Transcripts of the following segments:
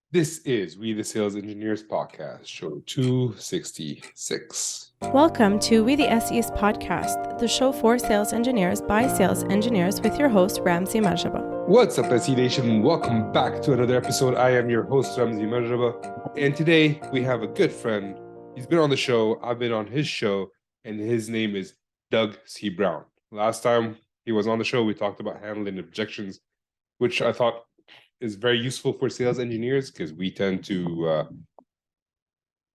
This is We the Sales Engineers Podcast, show 266. Welcome to We the SEs Podcast, the show for sales engineers by sales engineers with your host, Ramzi Majaba. What's up, SE Nation? Welcome back to another episode. I am your host, Ramzi Majaba. And today we have a good friend. He's been on the show. I've been on his show, and his name is Doug C. Brown. Last time he was on the show, we talked about handling objections, which I thought is very useful for sales engineers because we tend to,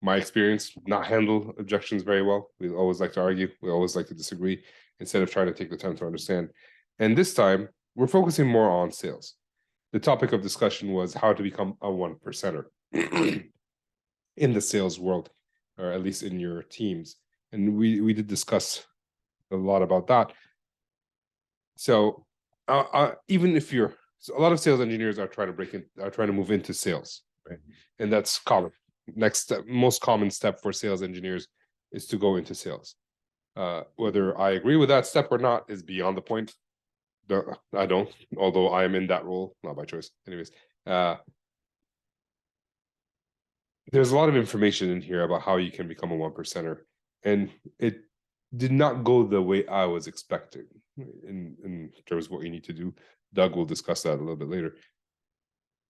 my experience, not handle objections very well. We always like to argue. We always like to disagree instead of trying to take the time to understand. And this time, we're focusing more on sales. The topic of discussion was how to become a 1%er in the sales world, or at least in your teams. And we did discuss a lot about that. So even if you're, so a lot of sales engineers are trying to move into sales, right? And that's common. Next step, most common step for sales engineers is to go into sales. Whether I agree with that step or not is beyond the point. I don't, although I am in that role, not by choice. Anyways, there's a lot of information in here about how you can become a 1%er, and it did not go the way I was expecting in terms of what you need to do. Doug will discuss that a little bit later.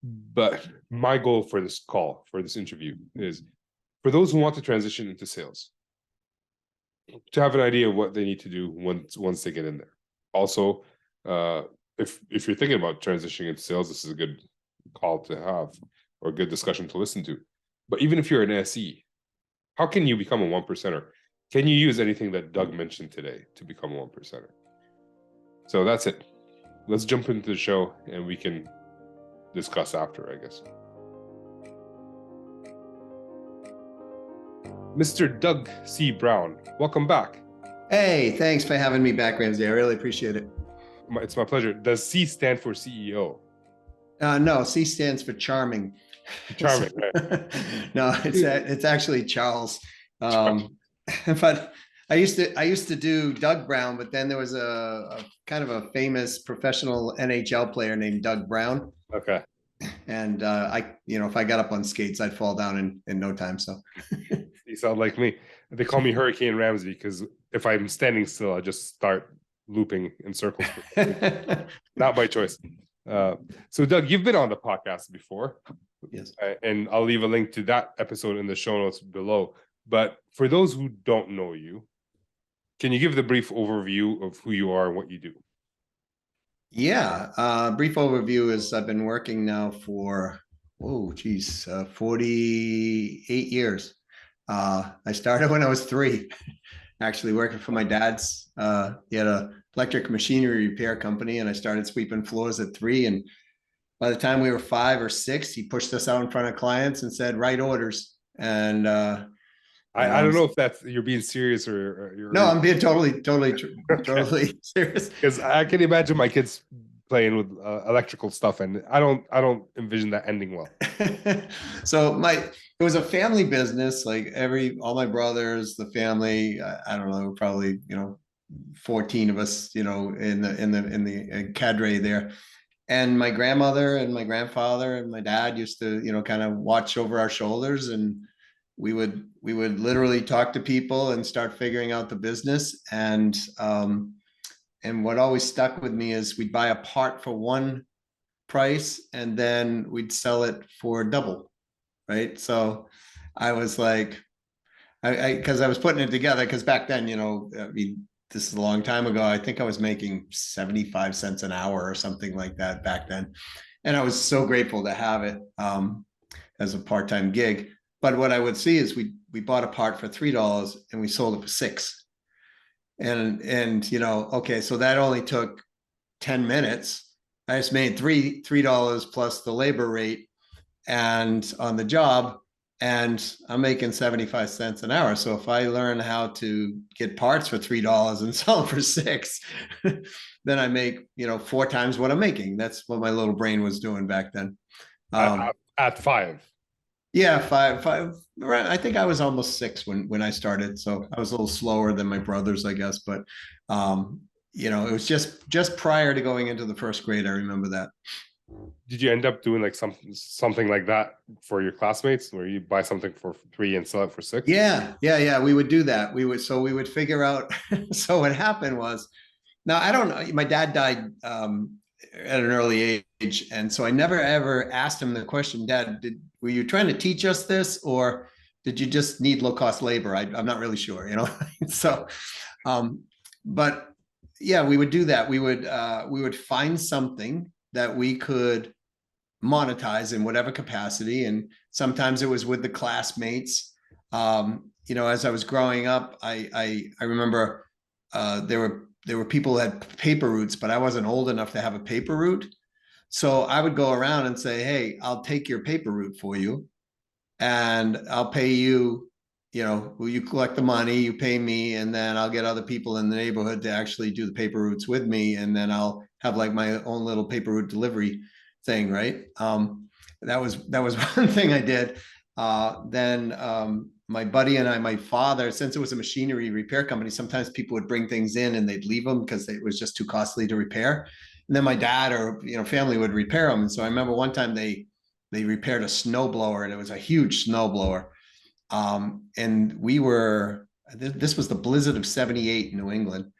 But my goal for this call, for this interview, is for those who want to transition into sales, to have an idea of what they need to do once they get in there. Also, if you're thinking about transitioning into sales, this is a good call to have, or a good discussion to listen to. But even if you're an SE, how can you become a 1%er? Can you use anything that Doug mentioned today to become a 1%er? So that's it. Let's jump into the show and we can discuss after, I guess. Mr. Doug C. Brown, welcome back. Hey, thanks for having me back, Ramsey. I really appreciate it. It's my pleasure. Does C stand for CEO? No, C stands for charming. Charming, right? No, it's actually Charles. But I used to do Doug Brown, but then there was a kind of a famous professional NHL player named Doug Brown. Okay. And if I got up on skates, I'd fall down in no time. So You sound like me. They call me Hurricane Ramsey because if I'm standing still, I just start looping in circles. Not by choice. So Doug, you've been on the podcast before. Yes. And I'll leave a link to that episode in the show notes below. But for those who don't know you, can you give the brief overview of who you are and what you do? Yeah, brief overview is I've been working now for 48 years. I started when I was 3, actually working for my dad's. He had a electric machinery repair company, and I started sweeping floors at 3. And by the time we were 5 or 6, he pushed us out in front of clients and said, "Write orders." And I don't know if that's you're being serious or you're. No, I'm being totally serious. Because I can imagine my kids playing with electrical stuff, and I don't envision that ending well. So it was a family business. Like all my brothers, the family. I don't know, probably 14 of us, in the cadre there. And my grandmother and my grandfather and my dad used to, kind of watch over our shoulders, and we would literally talk to people and start figuring out the business. And what always stuck with me is we'd buy a part for one price and then we'd sell it for double, right? So I was like, because I was putting it together, because back then, this is a long time ago, I think I was making 75 cents an hour or something like that back then. And I was so grateful to have it as a part-time gig. But what I would see is we bought a part for $3 and we sold it for $6. And okay, so that only took 10 minutes. I just made $3 plus the labor rate and on the job, and I'm making 75 cents an hour. So if I learn how to get parts for $3 and sell them for $6, then I make 4 times what I'm making. That's what my little brain was doing back then. At 5. Yeah, 5. I think I was almost 6 when I started, so I was a little slower than my brothers, I guess. But it was just prior to going into the first grade. I remember that. Did you end up doing like something like that for your classmates, where you buy something for 3 and sell it for 6? Yeah. We would do that. We would figure out. So what happened was, now I don't know. My dad died at an early age, and so I never ever asked him the question, Dad, were you trying to teach us this, or did you just need low cost labor? I'm not really sure, you know. So, but yeah, we would do that. We would find something that we could monetize in whatever capacity. And sometimes it was with the classmates. You know, as I was growing up, I remember there were people who had paper routes, but I wasn't old enough to have a paper route. So I would go around and say, hey, I'll take your paper route for you, and I'll pay you, you know, will you collect the money, you pay me, and then I'll get other people in the neighborhood to actually do the paper routes with me. And then I'll have like my own little paper route delivery thing, right? That was one thing I did. Then my buddy and I, my father, since it was a machinery repair company, sometimes people would bring things in and they'd leave them because it was just too costly to repair. And then my dad or, you know, family would repair them. And so I remember one time they repaired a snow blower, and it was a huge snow blower. And this was the blizzard of 78 in New England,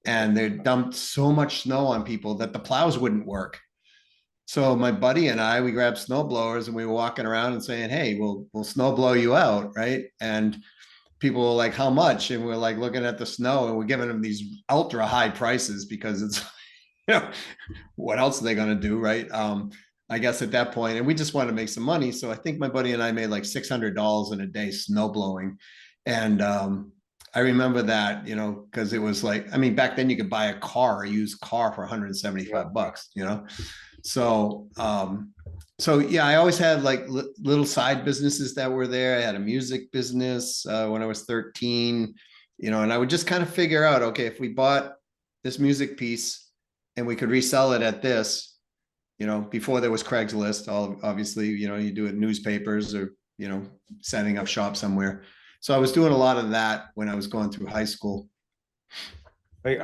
and they dumped so much snow on people that the plows wouldn't work. So my buddy and I, we grabbed snow blowers and we were walking around and saying, hey, we'll snow blow you out, right? And people were like, how much? And we're like looking at the snow, and we're giving them these ultra high prices because it's, you know, what else are they going to do, right? I guess at that point, and we just wanted to make some money. So I think my buddy and I made like $600 in a day snow blowing. And I remember that, you know, because it was like, I mean, back then you could buy a used car for 175 bucks, you know? So, so yeah, I always had like little side businesses that were there. I had a music business when I was 13, you know, and I would just kind of figure out, okay, if we bought this music piece and we could resell it at this, you know, before there was Craigslist, obviously, you know, you do it in newspapers or, you know, setting up shop somewhere. So I was doing a lot of that when I was going through high school. Like,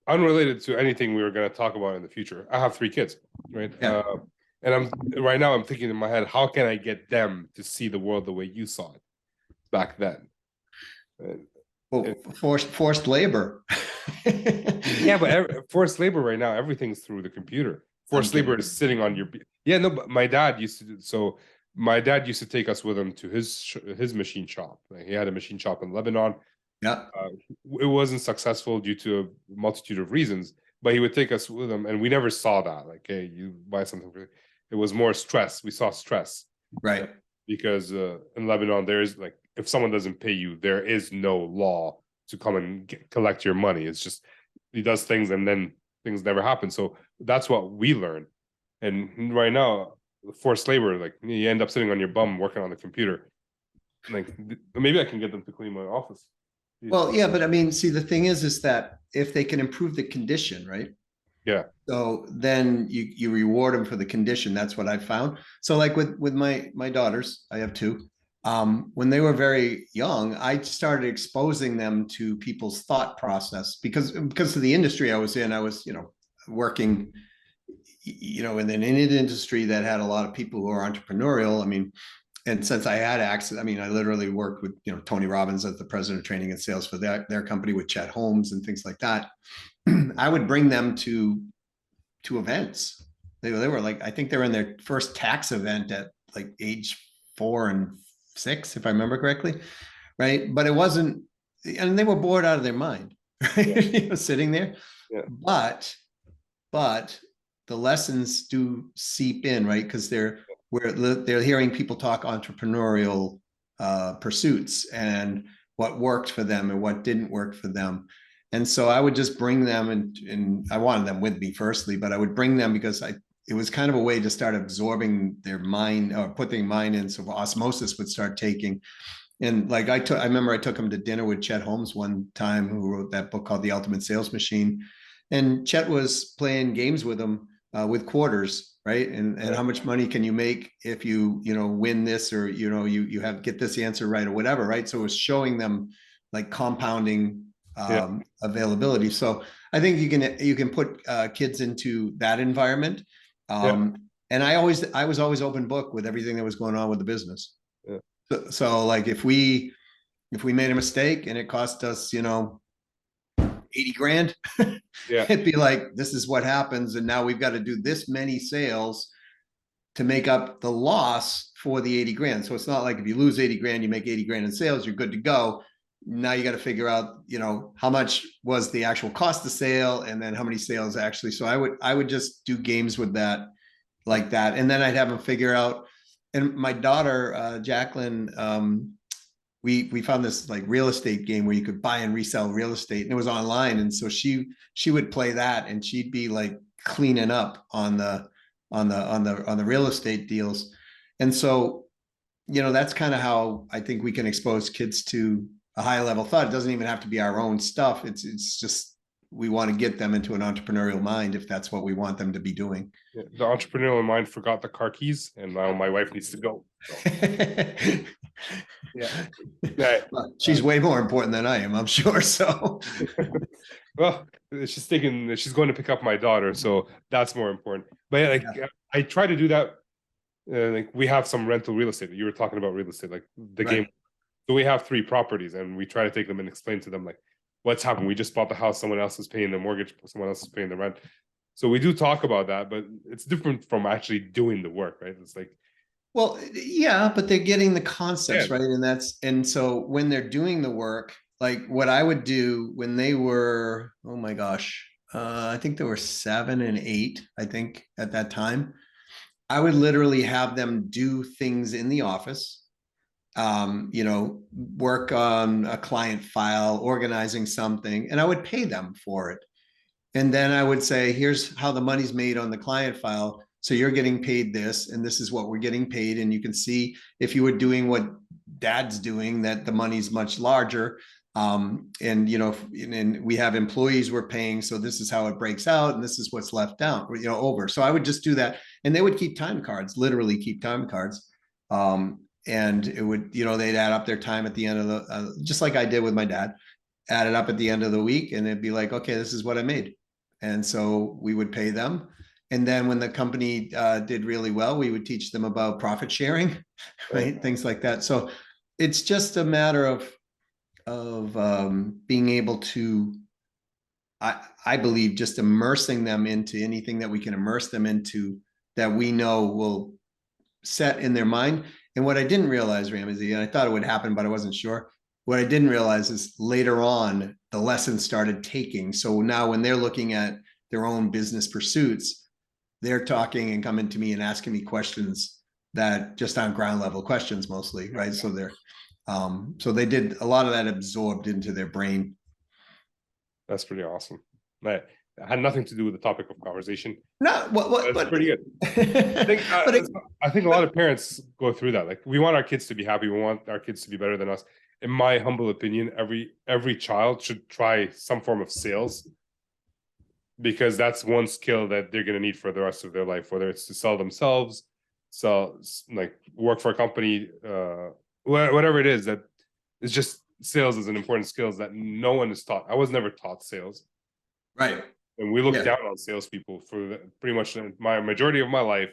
unrelated to anything we were going to talk about in the future, I have 3 kids, right? Yeah. And I'm thinking in my head, how can I get them to see the world the way you saw it back then? Well, forced labor. Yeah, but forced labor right now, everything's through the computer. Forced labor is sitting on your. Yeah, no, but my dad used to. So my dad used to take us with him to his machine shop. Like, he had a machine shop in Lebanon. Yeah. It wasn't successful due to a multitude of reasons, but he would take us with him, and we never saw that. Like, hey, you buy something for. It was more stress. We saw stress, right? Because in Lebanon, there is like, if someone doesn't pay you, there is no law to come and collect your money. It's just he does things, and then things never happen. So that's what we learned. And right now, forced labor, like, you end up sitting on your bum working on the computer. Like, maybe I can get them to clean my office. Well, yeah, but I mean, see, the thing is that if they can improve the condition, right? Yeah. So then you reward them for the condition. That's what I found. So like with my daughters, I have 2. When they were very young, I started exposing them to people's thought process because of the industry I was in. I was, you know, working, you know, in an industry that had a lot of people who are entrepreneurial. I mean, and since I had access, I mean, I literally worked with, you know, Tony Robbins as the president of training and sales for their company, with Chet Holmes and things like that. I would bring them to events. They were like, I think they were in their first tax event at like age 4 and 6, if I remember correctly. Right. But it wasn't, and they were bored out of their mind, right? You know, sitting there. Yeah. But the lessons do seep in, right? Because they're hearing people talk entrepreneurial pursuits and what worked for them and what didn't work for them. And so I would just bring them, and I wanted them with me firstly, but I would bring them because it was kind of a way to start absorbing their mind, or putting mind in, so osmosis would start taking. And like I remember I took him to dinner with Chet Holmes one time, who wrote that book called The Ultimate Sales Machine. And Chet was playing games with him with quarters, right? And how much money can you make if you win this, or you have get this answer right, or whatever, right? So it was showing them like compounding availability. So I think you can put kids into that environment, Yeah. And I was always open book with everything that was going on with the business. Yeah. So like if we made a mistake and it cost us, 80 grand, Yeah. it'd be like, this is what happens. And now we've got to do this many sales to make up the loss for the 80 grand. So it's not like if you lose 80 grand, you make 80 grand in sales, you're good to go. Now you got to figure out, how much was the actual cost of sale and then how many sales actually. So I would just do games with that like that. And then I'd have them figure out. And my daughter, Jacqueline, we found this like real estate game where you could buy and resell real estate, and it was online. And so she would play that, and she'd be like cleaning up on the real estate deals. And so, that's kind of how I think we can expose kids to a high level thought. It doesn't even have to be our own stuff. It's just we want to get them into an entrepreneurial mind if that's what we want them to be doing. Yeah. The entrepreneurial mind forgot the car keys, and now my wife needs to go. So. Yeah. Well, she's way more important than I am, I'm sure. So well, she's going to pick up my daughter, so that's more important. But yeah, like I try to do that. Like we have some rental real estate. You were talking about real estate, like the game. So we have 3 properties, and we try to take them and explain to them like what's happened. We just bought the house, someone else is paying the mortgage, someone else is paying the rent. So we do talk about that, but it's different from actually doing the work, right? It's like, well, yeah, but they're getting the concepts, right? And so when they're doing the work, like what I would do when they were, oh my gosh, I think they were 7 and 8, I think at that time, I would literally have them do things in the office, work on a client file, organizing something, and I would pay them for it. And then I would say, here's how the money's made on the client file. So you're getting paid this, and this is what we're getting paid. And you can see if you were doing what dad's doing, that the money's much larger. And, and we have employees we're paying. So this is how it breaks out. And this is what's left out, over. So I would just do that. And they would keep time cards, literally keep time cards. And it would, they'd add up their time at the end of the, just like I did with my dad, add it up at the end of the week. And it'd be like, okay, this is what I made. And so we would pay them. And then when the company did really well, we would teach them about profit sharing, right? Things like that. So it's just a matter of being able to, I believe, just immersing them into anything that we can immerse them into that we know will set in their mind. And what I didn't realize, Ramsey, and I thought it would happen, but I wasn't sure. What I didn't realize is later on, the lessons started taking. So now when they're looking at their own business pursuits, they're talking and coming to me and asking me questions that just on ground level questions mostly, right? So so they did a lot of that absorbed into their brain. That's pretty awesome. It had nothing to do with the topic of conversation. No, that's pretty good. I think a lot of parents go through that. Like we want our kids to be happy. We want our kids to be better than us. In my humble opinion, every child should try some form of sales, because that's one skill that they're going to need for the rest of their life, whether it's to sell themselves, like work for a company, whatever it is. That it's just sales is an important skill that no one is taught. I was never taught sales. Right. And we look down on salespeople for pretty much my majority of my life.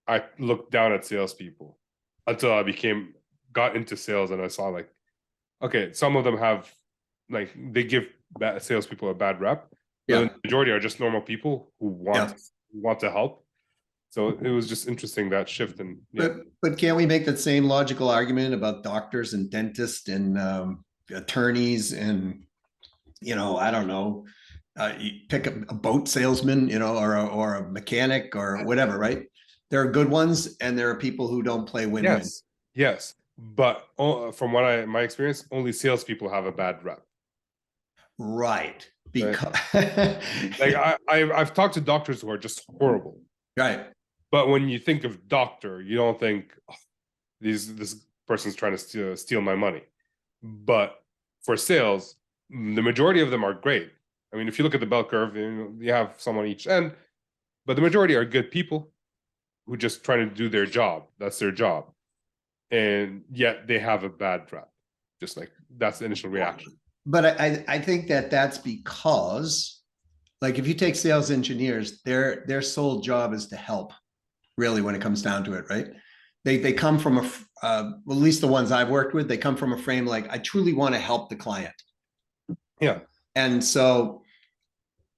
I looked down at salespeople until I got into sales, and I saw like, okay, some of them have they give salespeople a bad rep. But the majority are just normal people who want to help. So it was just interesting, that shift. And but can't we make that same logical argument about doctors and dentists and attorneys and I don't know, you pick a boat salesman, or a mechanic or whatever, right? There are good ones, and there are people who don't play win-win. Yes, but from my experience, only salespeople have a bad rep. Right. Because I've talked to doctors who are just horrible. Right. But when you think of doctor, you don't think this person's trying to steal my money. But for sales, the majority of them are great. I mean, if you look at the bell curve, you have someone each end, but the majority are good people who just trying to do their job. That's their job. And yet they have a bad rep. Just like that's the initial reaction. But I think that that's because Like if you take sales engineers, their sole job is to help, really, when it comes down to it, right? They come from at least the ones I've worked with, they come from a frame like, I truly want to help the client. Yeah. And so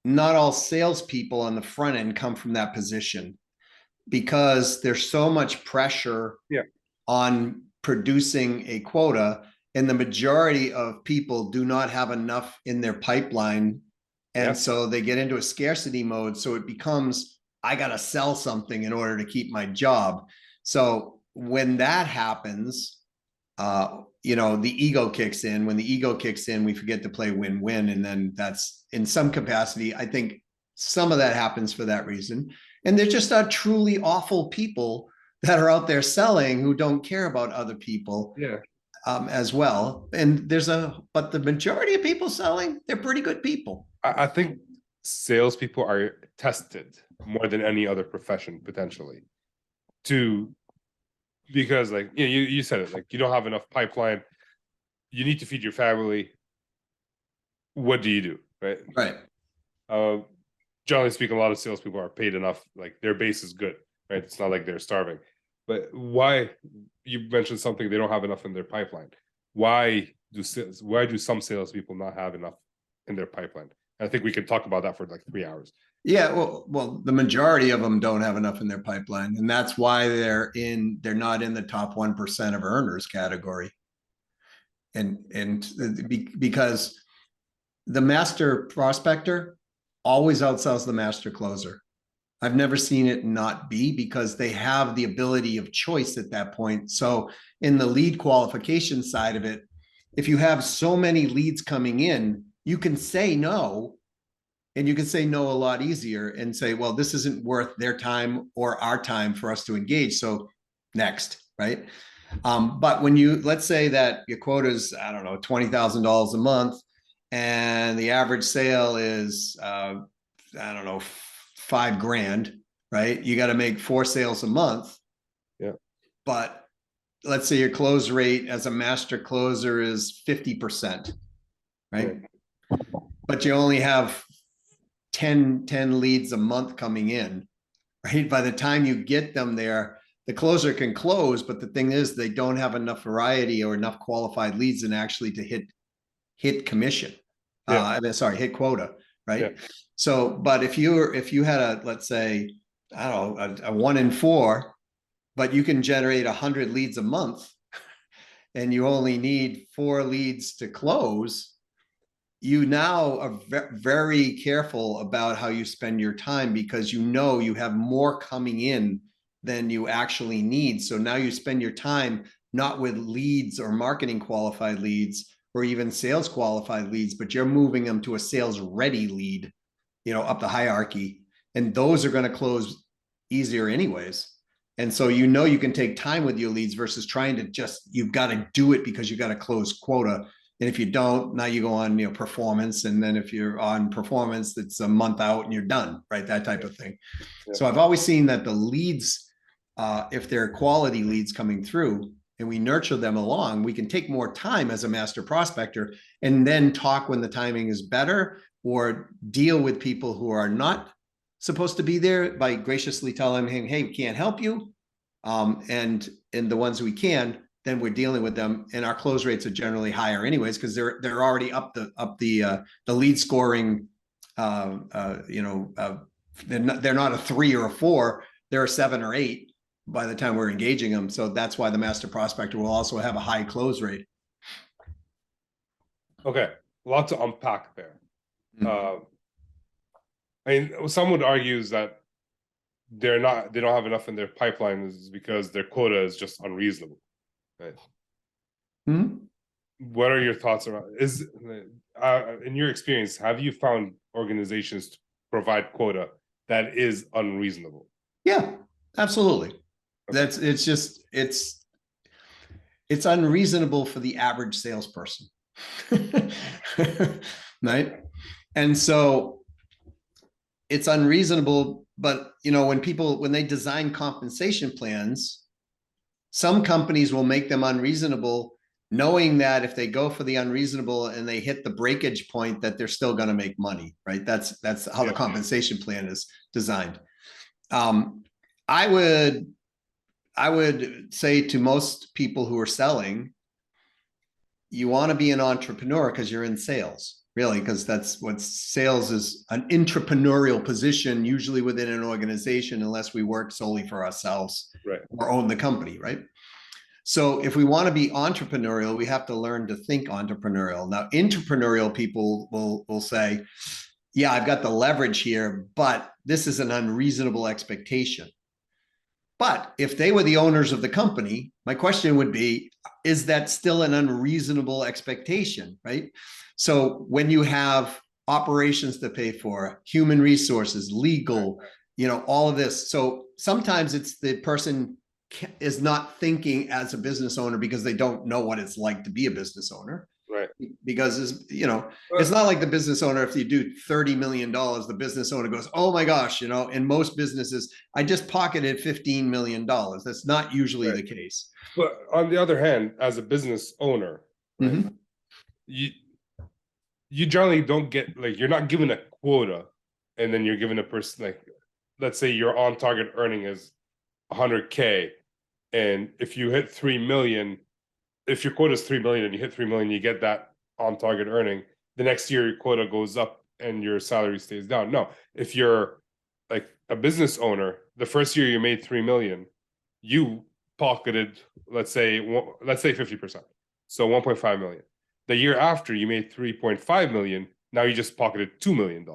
not all salespeople on the front end come from that position, because there's so much pressure on producing a quota, and the majority of people do not have enough in their pipeline. And so they get into a scarcity mode. So it becomes, I got to sell something in order to keep my job. So when that happens, the ego kicks in. When the ego kicks in, we forget to play win-win. And then that's, in some capacity, I think some of that happens for that reason. And they're just not truly awful people that are out there selling who don't care about other people as well. And but the majority of people selling, they're pretty good people. I think salespeople are tested more than any other profession potentially, because like you said it, like you don't have enough pipeline, you need to feed your family. What do you do, right? Right. Generally speaking, a lot of salespeople are paid enough, like their base is good, right? It's not like they're starving. But why, you mentioned something, they don't have enough in their pipeline. Why do some salespeople not have enough in their pipeline? I think we could talk about that for like 3 hours. Yeah, well, the majority of them don't have enough in their pipeline, and that's why they're not in the top 1% of earners category. And because the master prospector always outsells the master closer. I've never seen it not be, because they have the ability of choice at that point. So in the lead qualification side of it, if you have so many leads coming in, you can say no, and you can say no a lot easier and say, well, this isn't worth their time or our time for us to engage. So next, right? But when let's say that your quota is, I don't know, $20,000 a month, and the average sale is, I don't know, $5,000, right? You got to make 4 sales a month. Yeah. But let's say your close rate as a master closer is 50%, right? But you only have 10 leads a month coming in, right? By the time you get them there, the closer can close, but the thing is, they don't have enough variety or enough qualified leads and actually to hit commission. Hit quota, right? Yeah. So, but if you had let's say, I don't know, a 1 in 4, but you can generate 100 leads a month, and you only need 4 leads to close, you now are very careful about how you spend your time, because you have more coming in than you actually need. So now you spend your time not with leads or marketing qualified leads or even sales qualified leads, but you're moving them to a sales ready lead, up the hierarchy. And those are going to close easier anyways. And so, you can take time with your leads versus trying to you've got to do it because you got to close quota. And if you don't, now you go on, performance. And then if you're on performance, it's a month out and you're done, right? That type of thing. Yeah. So I've always seen that the leads, if they're quality leads coming through and we nurture them along, we can take more time as a master prospector and then talk when the timing is better, or deal with people who are not supposed to be there by graciously telling them, hey, we can't help you. And the ones we can, then we're dealing with them, and our close rates are generally higher anyways, because they're already up the lead scoring. They're not a 3 or a 4, they're a 7 or 8 by the time we're engaging them. So that's why the master prospector will also have a high close rate. Okay, a lot to unpack there. Some would argue is that they don't have enough in their pipeline is because their quota is just unreasonable. Right. What are your thoughts around? In your experience, have you found organizations to provide quota that is unreasonable? Yeah, absolutely. Okay. It's unreasonable for the average salesperson, right? And so it's unreasonable. But when they design compensation plans, some companies will make them unreasonable, knowing that if they go for the unreasonable and they hit the breakage point, that they're still going to make money, right? That's how the compensation plan is designed. I would say to most people who are selling, you want to be an entrepreneur because you're in sales, really, because that's what sales is, an entrepreneurial position, usually within an organization, unless we work solely for ourselves, right, or own the company, right? So if we want to be entrepreneurial, we have to learn to think entrepreneurial. Now, entrepreneurial people will say, yeah, I've got the leverage here, but this is an unreasonable expectation. But if they were the owners of the company, my question would be, is that still an unreasonable expectation, right? So when you have operations to pay for, human resources, legal, all of this. So sometimes it's the person is not thinking as a business owner because they don't know what it's like to be a business owner. right. Because it's not like the business owner, if you do $30 million, the business owner goes, oh my gosh, in most businesses, I just pocketed $15 million. That's not usually the case. But on the other hand, as a business owner, right, you generally don't get, like, you're not given a quota and then you're given a person, like, let's say your on target earning is 100K. And if you hit 3 million, if your quota is 3 million and you hit 3 million, you get that on target earning. The next year, your quota goes up and your salary stays down. No, if you're like a business owner, the first year you made 3 million, you pocketed, let's say 50%. So 1.5 million. The year after you made 3.5 million, now you just pocketed $2 million.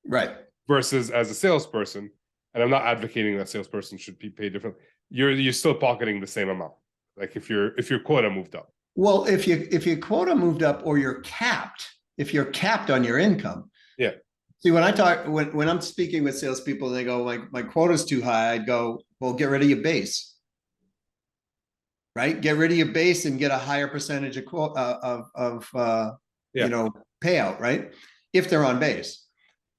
Right. Versus as a salesperson, and I'm not advocating that salesperson should be paid differently, you're still pocketing the same amount. Like if your quota moved up. Well, if your quota moved up, or if you're capped on your income. Yeah. See, when I'm speaking with salespeople and they go, my quota's too high, I'd go, well, get rid of your base. Right? Get rid of your base and get a higher percentage of payout, right? If they're on base.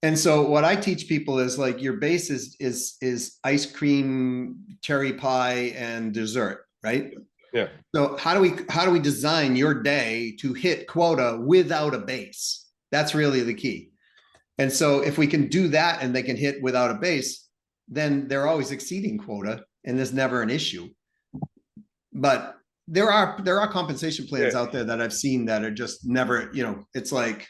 And so what I teach people is, like, your base is ice cream, cherry pie, and dessert, right? Yeah. So how do we design your day to hit quota without a base? That's really the key. And so if we can do that and they can hit without a base, then they're always exceeding quota and there's never an issue. But there are compensation plans out there that I've seen that are just never, it's like,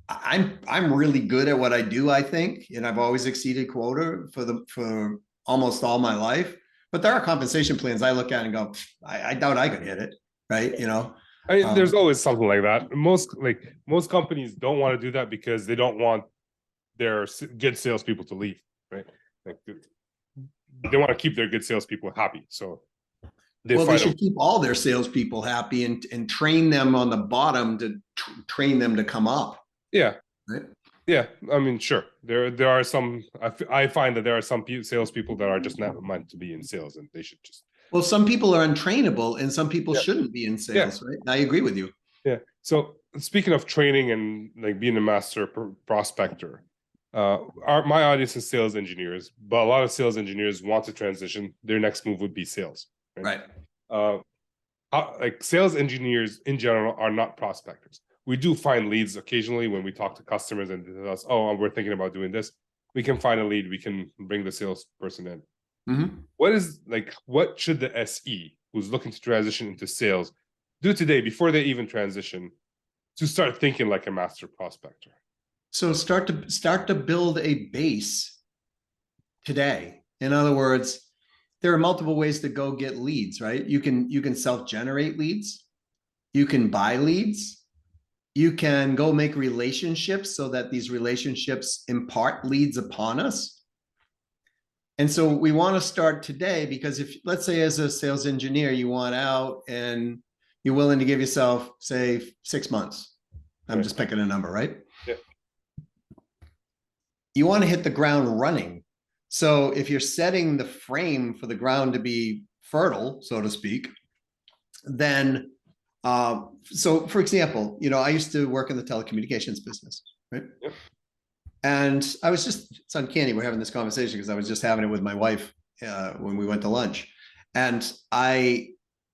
I'm really good at what I do, I think, and I've always exceeded quota for almost all my life. But there are compensation plans I look at and go, I doubt I could hit it, right? I mean, there's always something like that. Most companies don't want to do that because they don't want their good salespeople to leave, right? Like, they want to keep their good salespeople happy. So they should keep all their salespeople happy and train them on the bottom to train them to come up. Yeah. Right. Yeah. I mean, sure. There are some, I find that there are some salespeople that are just not meant to be in sales, and they should just. Well, some people are untrainable and some people shouldn't be in sales, right? I agree with you. Yeah. So speaking of training and like being a master prospector, my audience is sales engineers, but a lot of sales engineers want to transition. Their next move would be sales. Right. Like sales engineers in general are not prospectors. We do find leads occasionally when we talk to customers and they tell us, oh, we're thinking about doing this. We can find a lead. We can bring the salesperson in. Mm-hmm. What should the SE who's looking to transition into sales do today before they even transition to start thinking like a master prospector? So start to build a base today. In other words, there are multiple ways to go get leads, right? You can self-generate leads. You can buy leads. You can go make relationships so that these relationships impart leads upon us. And so we want to start today, because if, let's say, as a sales engineer, you want out and you're willing to give yourself, say, 6 months. I'm just picking a number, right? Yeah. You want to hit the ground running. So if you're setting the frame for the ground to be fertile, so to speak, then, so for example, I used to work in the telecommunications business, right? Yep. And I was it's uncanny we're having this conversation because I was just having it with my wife when we went to lunch. And I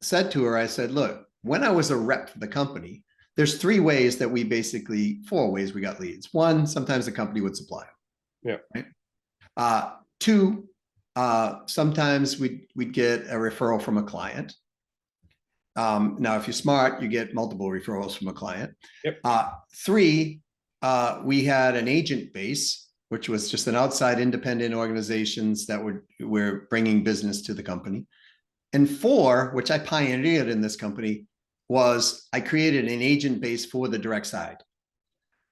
said to her, I said, look, when I was a rep for the company, there's four ways we got leads. One, sometimes the company would supply them. Yeah. Right? Two, sometimes we'd get a referral from a client. Now, if you're smart, you get multiple referrals from a client. Yep. Three, we had an agent base, which was just an outside independent organizations that were bringing business to the company. And four, which I pioneered in this company, was I created an agent base for the direct side.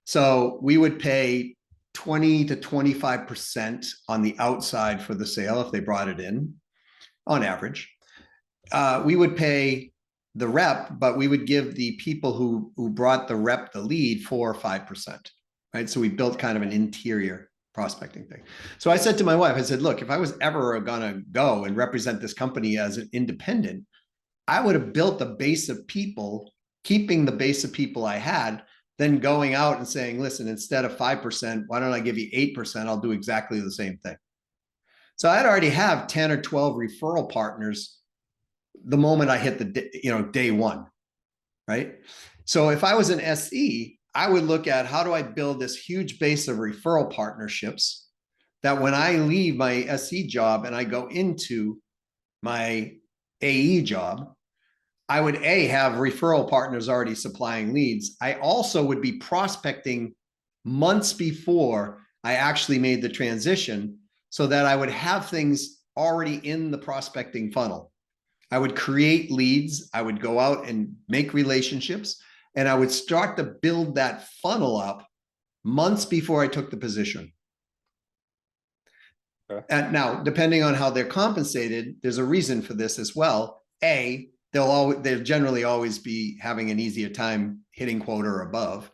So we would pay 20 to 25% on the outside for the sale if they brought it in, on average. We would pay the rep, but we would give the people who brought the rep the lead 4 or 5%, right? So we built kind of an interior prospecting thing. So I said to my wife, I said, look, if I was ever gonna go and represent this company as an independent, I would have built a base of people, keeping the base of people I had, then going out and saying, listen, instead of 5%, why don't I give you 8%? I'll do exactly the same thing. So I'd already have 10 or 12 referral partners the moment I hit the day one, right? So if I was an SE, I would look at how do I build this huge base of referral partnerships that when I leave my SE job and I go into my AE job, I would have referral partners already supplying leads. I also would be prospecting months before I actually made the transition so that I would have things already in the prospecting funnel. I would create leads. I would go out and make relationships, and I would start to build that funnel up months before I took the position. Okay. And now, depending on how they're compensated, there's a reason for this as well. They'll generally always be having an easier time hitting quota or above.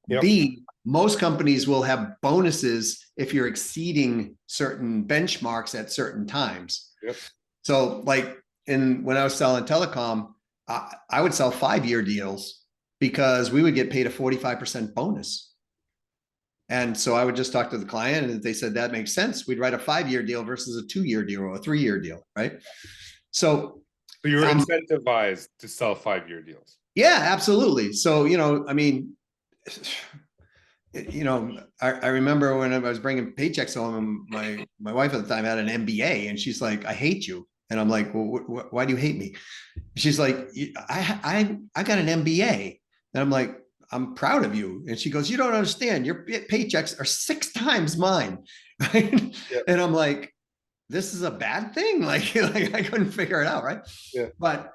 Yep. B, most companies will have bonuses if you're exceeding certain benchmarks at certain times. Yep. So like when I was selling telecom, I would sell 5-year deals because we would get paid a 45% bonus. And so I would just talk to the client, and if they said that makes sense, we'd write a 5-year deal versus a 2-year deal or a 3-year deal, right? So you're incentivized to sell 5-year deals. Yeah, absolutely. So, I mean, I remember when I was bringing paychecks home, and my wife at the time had an MBA, and she's like, I hate you. And I'm like, well, why do you hate me? She's like, I got an MBA. And I'm like, I'm proud of you. And she goes, you don't understand. Your paychecks are 6 times mine. Right? Yeah. And I'm like, this is a bad thing. Like I couldn't figure it out. Right. Yeah. But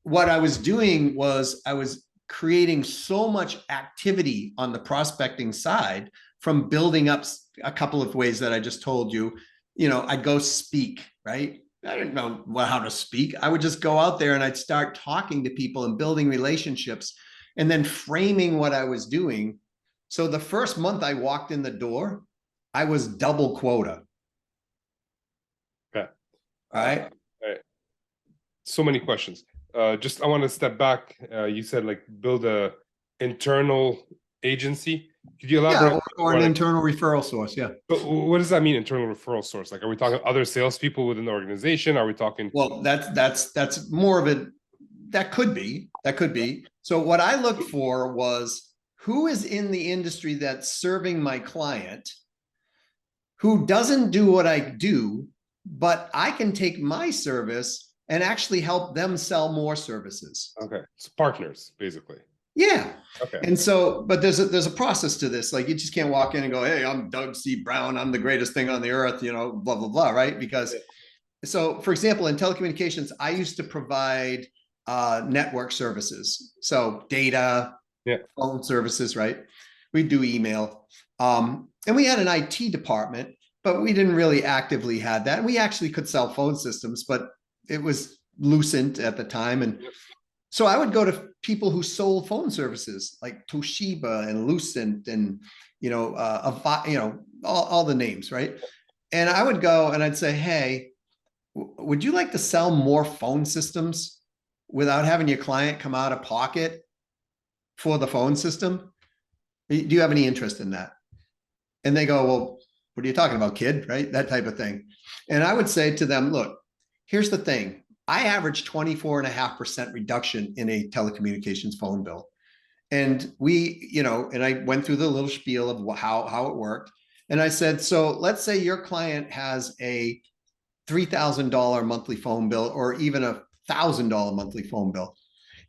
what I was doing was I was creating so much activity on the prospecting side from building up a couple of ways that I just told you. I'd go speak, right? I didn't know how to speak. I would just go out there and I'd start talking to people and building relationships and then framing what I was doing. So the first month I walked in the door, I was double quota. Okay. All right. So many questions. I want to step back. You said like build a internal agency. Could you elaborate? Yeah, or an internal referral source. Yeah. But what does that mean, internal referral source? Like, are we talking other salespeople within the organization? Are we talking? Well, that's more of it. That could be. So what I looked for was who is in the industry that's serving my client, who doesn't do what I do, but I can take my service and actually help them sell more services. Okay. So partners, basically. Yeah. Okay. And so, but there's a process to this. Like you just can't walk in and go, hey, I'm Doug C. Brown. I'm the greatest thing on the earth, blah, blah, blah. Right. Because so for example, in telecommunications, I used to provide network services. So data, phone services, right? We do email. And we had an IT department, but we didn't really actively have that. We actually could sell phone systems, but it was Lucent at the time. And so I would go to people who sold phone services like Toshiba and Lucent and, all the names, right? And I would go and I'd say, hey, would you like to sell more phone systems without having your client come out of pocket for the phone system? Do you have any interest in that? And they go, well, what are you talking about, kid? Right? That type of thing. And I would say to them, look, here's the thing. I averaged 24.5% reduction in a telecommunications phone bill. And and I went through the little spiel of how it worked. And I said, so let's say your client has a $3,000 monthly phone bill or even a $1,000 monthly phone bill.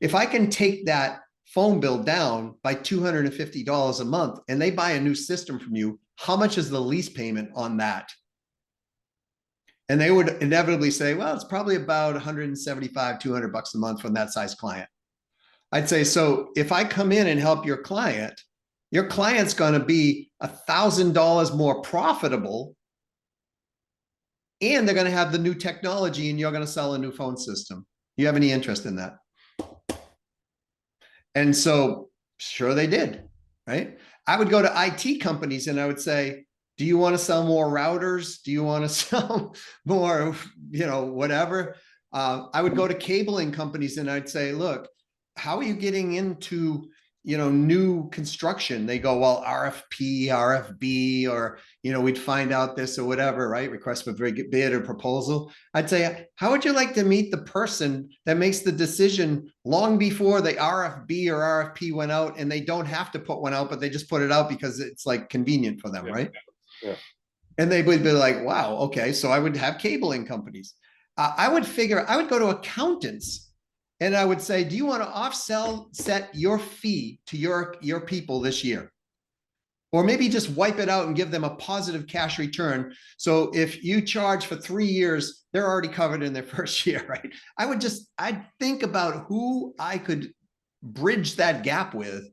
If I can take that phone bill down by $250 a month and they buy a new system from you, how much is the lease payment on that? And they would inevitably say, well, it's probably about 175, $200 a month from that size client. I'd say, so if I come in and help your client's going to be $1,000 more profitable, and they're going to have the new technology, and you're going to sell a new phone system. You have any interest in that? And so, sure, they did, right? I would go to IT companies and I would say, do you want to sell more routers? Do you want to sell more, whatever? I would go to cabling companies and I'd say, look, how are you getting into, new construction? They go, well, RFP, RFB, or, we'd find out this or whatever, right? Request for bid or proposal. I'd say, how would you like to meet the person that makes the decision long before the RFB or RFP went out, and they don't have to put one out, but they just put it out because it's like convenient for them, right? Yeah. And they would be like, wow, okay. So I would have cabling companies. I would go to accountants and I would say, do you want to offset your fee to your people this year? Or maybe just wipe it out and give them a positive cash return. So if you charge for 3 years, they're already covered in their first year, right? I'd think about who I could bridge that gap with.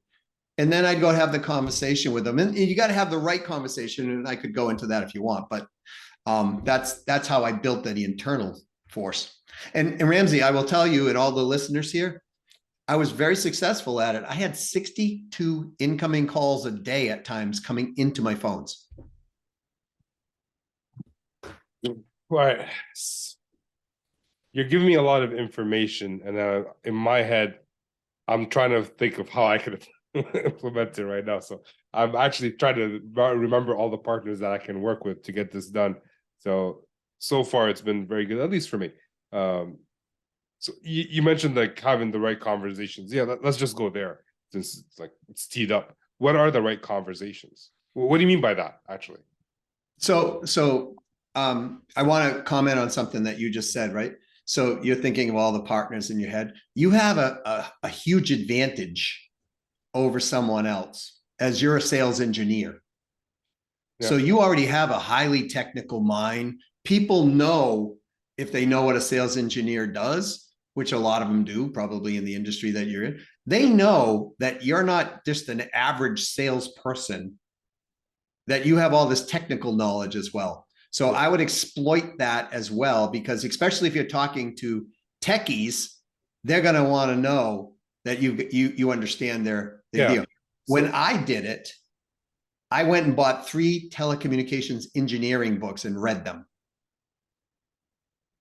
And then I'd go have the conversation with them. And you got to have the right conversation. And I could go into that if you want, but that's how I built the internal force. And Ramsey, I will tell you and all the listeners here, I was very successful at it. I had 62 incoming calls a day at times coming into my phones. Right. You're giving me a lot of information, and in my head, I'm trying to think of how I could implement it right now. So I'm actually trying to remember all the partners that I can work with to get this done. So far, it's been very good, at least for me. So you mentioned like having the right conversations. Yeah, let's just go there since it's teed up. What are the right conversations? What do you mean by that, actually? So I want to comment on something that you just said, right? So you're thinking of all the partners in your head. You have a huge advantage over someone else as you're a sales engineer. Yeah. So you already have a highly technical mind. People know if they know what a sales engineer does, which a lot of them do, probably in the industry that you're in. They know that you're not just an average salesperson, that you have all this technical knowledge as well. So I would exploit that as well, because especially if you're talking to techies, they're going to want to know that you understand their deal. When I did it, I went and bought 3 telecommunications engineering books and read them.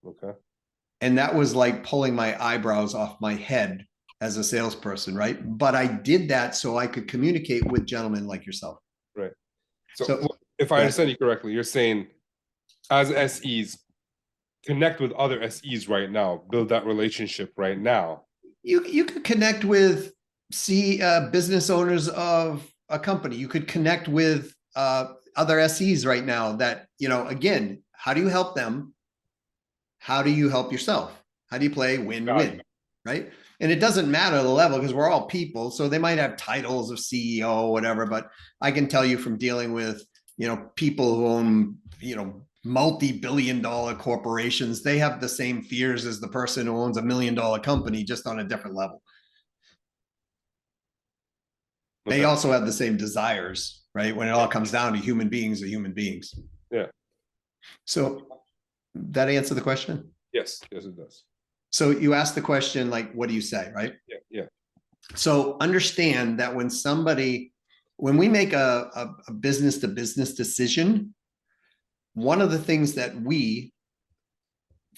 Okay. And that was like pulling my eyebrows off my head as a salesperson, right? But I did that so I could communicate with gentlemen like yourself. Right. So if I understand you correctly, you're saying as SEs, connect with other SEs right now, build that relationship right now. You could connect with business owners of a company. You could connect with other SEs right now that, again, how do you help them? How do you help yourself? How do you play win-win, right? And it doesn't matter the level, because we're all people. So they might have titles of CEO or whatever, but I can tell you from dealing with, people who own, multi-billion-dollar corporations, they have the same fears as the person who owns $1 million company, just on a different level. Okay. They also have the same desires, right? When it all comes down to human beings are human beings. Yeah. So that answer the question? Yes, it does. So you asked the question, like, what do you say, right? Yeah. So understand that when we make a business to business decision, one of the things that we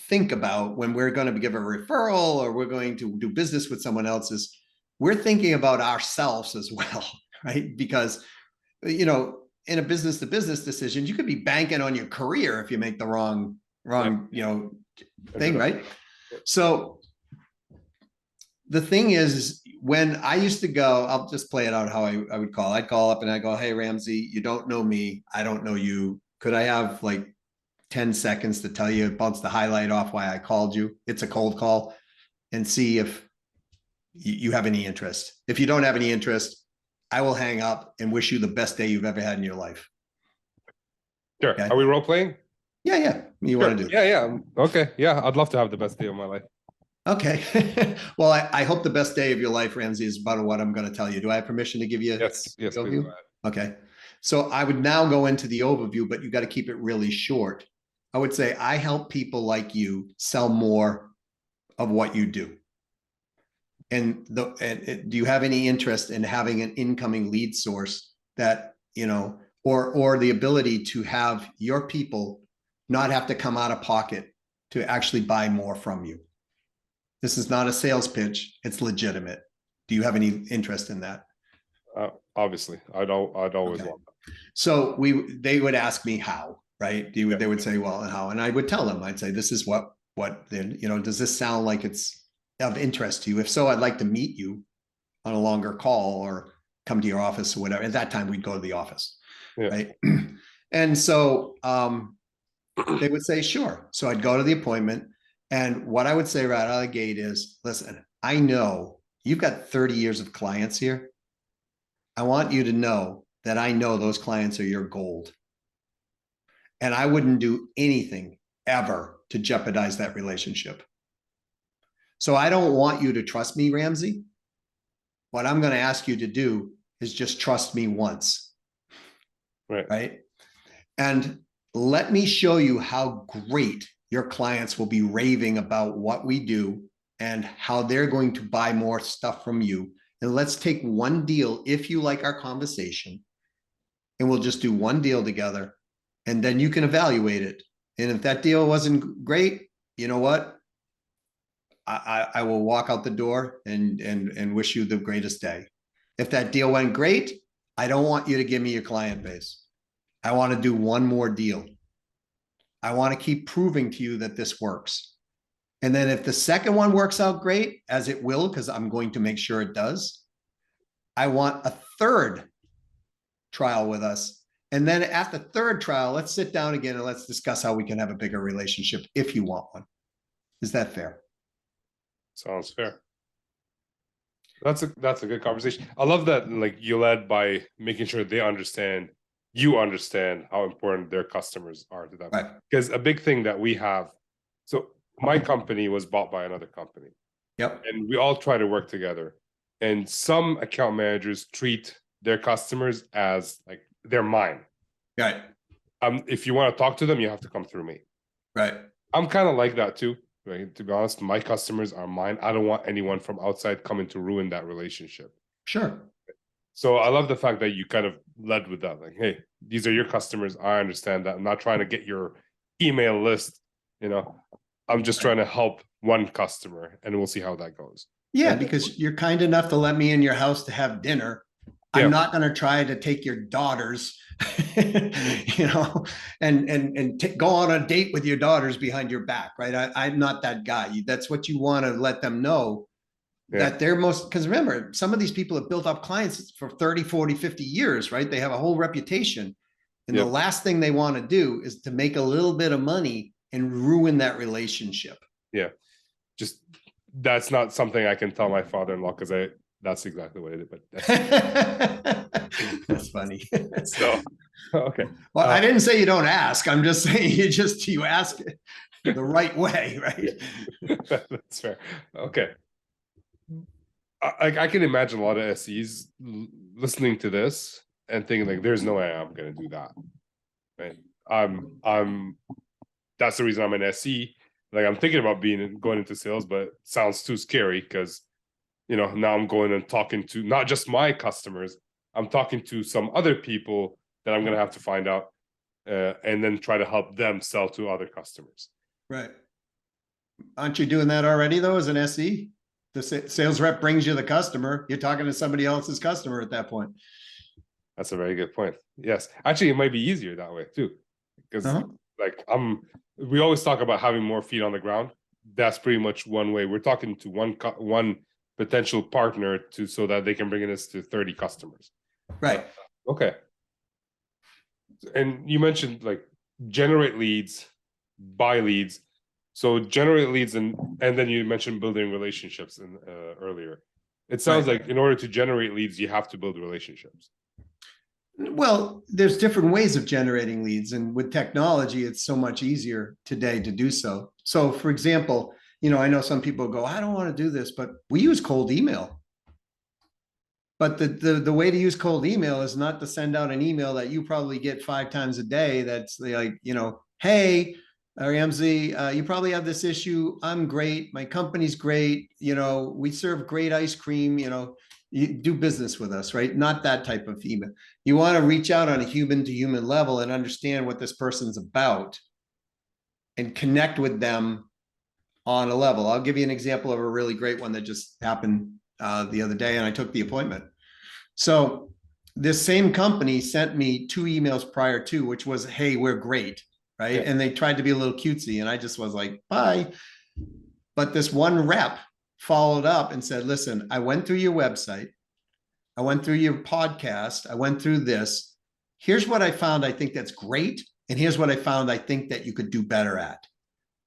think about when we're going to give a referral or we're going to do business with someone else is we're thinking about ourselves as well, right? Because, in a business to business decision, you could be banking on your career if you make the wrong thing, right? So the thing is, when I used to go, I'll just play it out how I would call. I'd call up and I go, hey, Ramsey, you don't know me. I don't know you. Could I have like 10 seconds to tell you, bounce the highlight off why I called you? It's a cold call, and see if you have any interest. If you don't have any interest, I will hang up and wish you the best day you've ever had in your life. Sure. Okay. Are we role playing? Yeah. You Sure. want to do that? Yeah. Okay. Yeah. I'd love to have the best day of my life. Okay. Well, I hope the best day of your life, Ramsey, is about what I'm going to tell you. Do I have permission to give you Yes. Yes. Please go ahead. Okay. So I would now go into the overview, but you got to keep it really short. I would say I help people like you sell more of what you do. And do you have any interest in having an incoming lead source that, or the ability to have your people not have to come out of pocket to actually buy more from you? This is not a sales pitch. It's legitimate. Do you have any interest in that? Obviously, I'd always want that. So they would ask me how, right? They would say, well, how? And I would tell them, I'd say, this is what then, does this sound like it's of interest to you? If so, I'd like to meet you on a longer call or come to your office or whatever. At that time, we'd go to the office, right? And so they would say, sure. So I'd go to the appointment. And what I would say right out of the gate is, listen, I know you've got 30 years of clients here. I want you to know that I know those clients are your gold. And I wouldn't do anything ever to jeopardize that relationship. So I don't want you to trust me, Ramsey. What I'm going to ask you to do is just trust me once. Right? And let me show you how great your clients will be raving about what we do and how they're going to buy more stuff from you. And let's take one deal, if you like our conversation, and we'll just do one deal together, and then you can evaluate it. And if that deal wasn't great, you know what? I will walk out the door and wish you the greatest day. If that deal went great, I don't want you to give me your client base. I want to do one more deal. I want to keep proving to you that this works. And then if the second one works out great, as it will, because I'm going to make sure it does, I want a third trial with us. And then at the third trial, let's sit down again and let's discuss how we can have a bigger relationship if you want one. Is that fair? Sounds fair. That's a good conversation. I love that, like, you led by making sure you understand how important their customers are to them. Right. Because a big thing that we have, so my company was bought by another company. Yep. And we all try to work together. And some account managers treat their customers as like they're mine. Right. If you want to talk to them, you have to come through me. Right. I'm kind of like that too. Right? To be honest, my customers are mine. I don't want anyone from outside coming to ruin that relationship. Sure. So I love the fact that you kind of led with that. Like, hey, these are your customers. I understand that. I'm not trying to get your email list. I'm just trying to help one customer, and we'll see how that goes. Yeah, because you're kind enough to let me in your house to have dinner. I'm not going to try to take your daughters, and go on a date with your daughters behind your back, right? I'm not that guy. That's what you want to let them know, that they're because remember, some of these people have built up clients for 30, 40, 50 years, right? They have a whole reputation. And the last thing they want to do is to make a little bit of money and ruin that relationship. Yeah. Just, that's not something I can tell my father-in-law, because that's exactly what it is. But that's funny. So, okay. Well, I didn't say you don't ask. I'm just saying you ask it the right way, right? That's fair. Okay. I can imagine a lot of SEs listening to this and thinking like, "There's no way I'm going to do that." Right? That's the reason I'm an SE. Like, I'm thinking about going into sales, but it sounds too scary because, now I'm going and talking to not just my customers. I'm talking to some other people that I'm going to have to find out, and then try to help them sell to other customers. Right. Aren't you doing that already though, as an SE? The sales rep brings you the customer. You're talking to somebody else's customer at that point. That's a very good point. Yes. Actually, it might be easier that way too. Because we always talk about having more feet on the ground. that's pretty much one way. We're talking to one potential partner so that they can bring us to 30 customers. Right. Okay. And you mentioned like generate leads, buy leads. So generate leads and then you mentioned building relationships earlier. It sounds like in order to generate leads, you have to build relationships. Well, there's different ways of generating leads, and with technology, it's so much easier today to do so. So, for example, I know some people go, I don't want to do this, but we use cold email. But the way to use cold email is not to send out an email that you probably get 5 times a day. That's like, hey, Ramsey, you probably have this issue. I'm great. My company's great. We serve great ice cream. You do business with us, right? Not that type of email. You want to reach out on a human to human level and understand what this person's about and connect with them on a level. I'll give you an example of a really great one that just happened the other day, and I took the appointment. So this same company sent me 2 emails prior to, which was, hey, we're great, right? Yeah. And they tried to be a little cutesy, and I just was like, bye. But this one rep followed up and said, listen, I went through your website. I went through your podcast. I went through this. Here's what I found I think that's great. And here's what I found I think that you could do better at.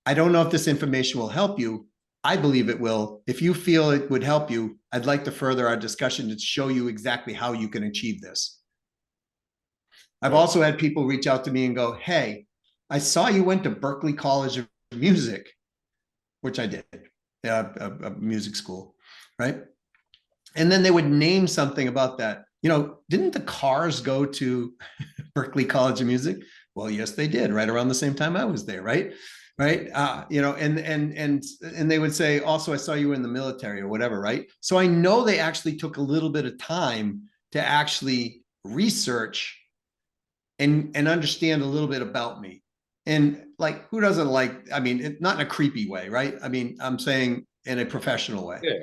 I don't know if this information will help you. I believe it will. If you feel it would help you, I'd like to further our discussion to show you exactly how you can achieve this. I've also had people reach out to me and go, hey, I saw you went to Berklee College of Music, which I did, a music school, right? And then they would name something about that. Didn't the Cars go to Berklee College of Music? Well, yes, they did, right around the same time I was there, right? Right. And they would say, also, I saw you were in the military or whatever, right? So I know they actually took a little bit of time to actually research and understand a little bit about me. And like, who doesn't like, not in a creepy way, right? I'm saying in a professional way. Yeah.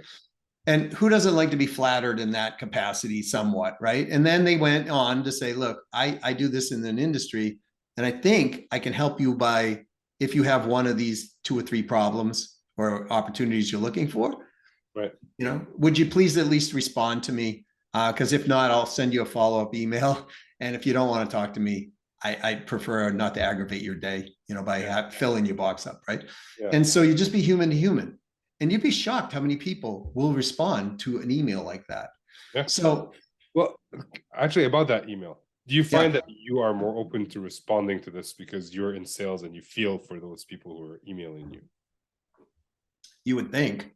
And who doesn't like to be flattered in that capacity somewhat, right? And then they went on to say, look, I do this in an industry, and I think I can help you by, if you have one of these 2 or 3 problems or opportunities you're looking for, right? Would you please at least respond to me? Because if not, I'll send you a follow-up email. And if you don't want to talk to me, I prefer not to aggravate your day, by filling your box up, right? Yeah. And so you just be human to human. And you'd be shocked how many people will respond to an email like that. Yeah. So, well, actually, about that email, do you find that you are more open to responding to this because you're in sales and you feel for those people who are emailing you? You would think.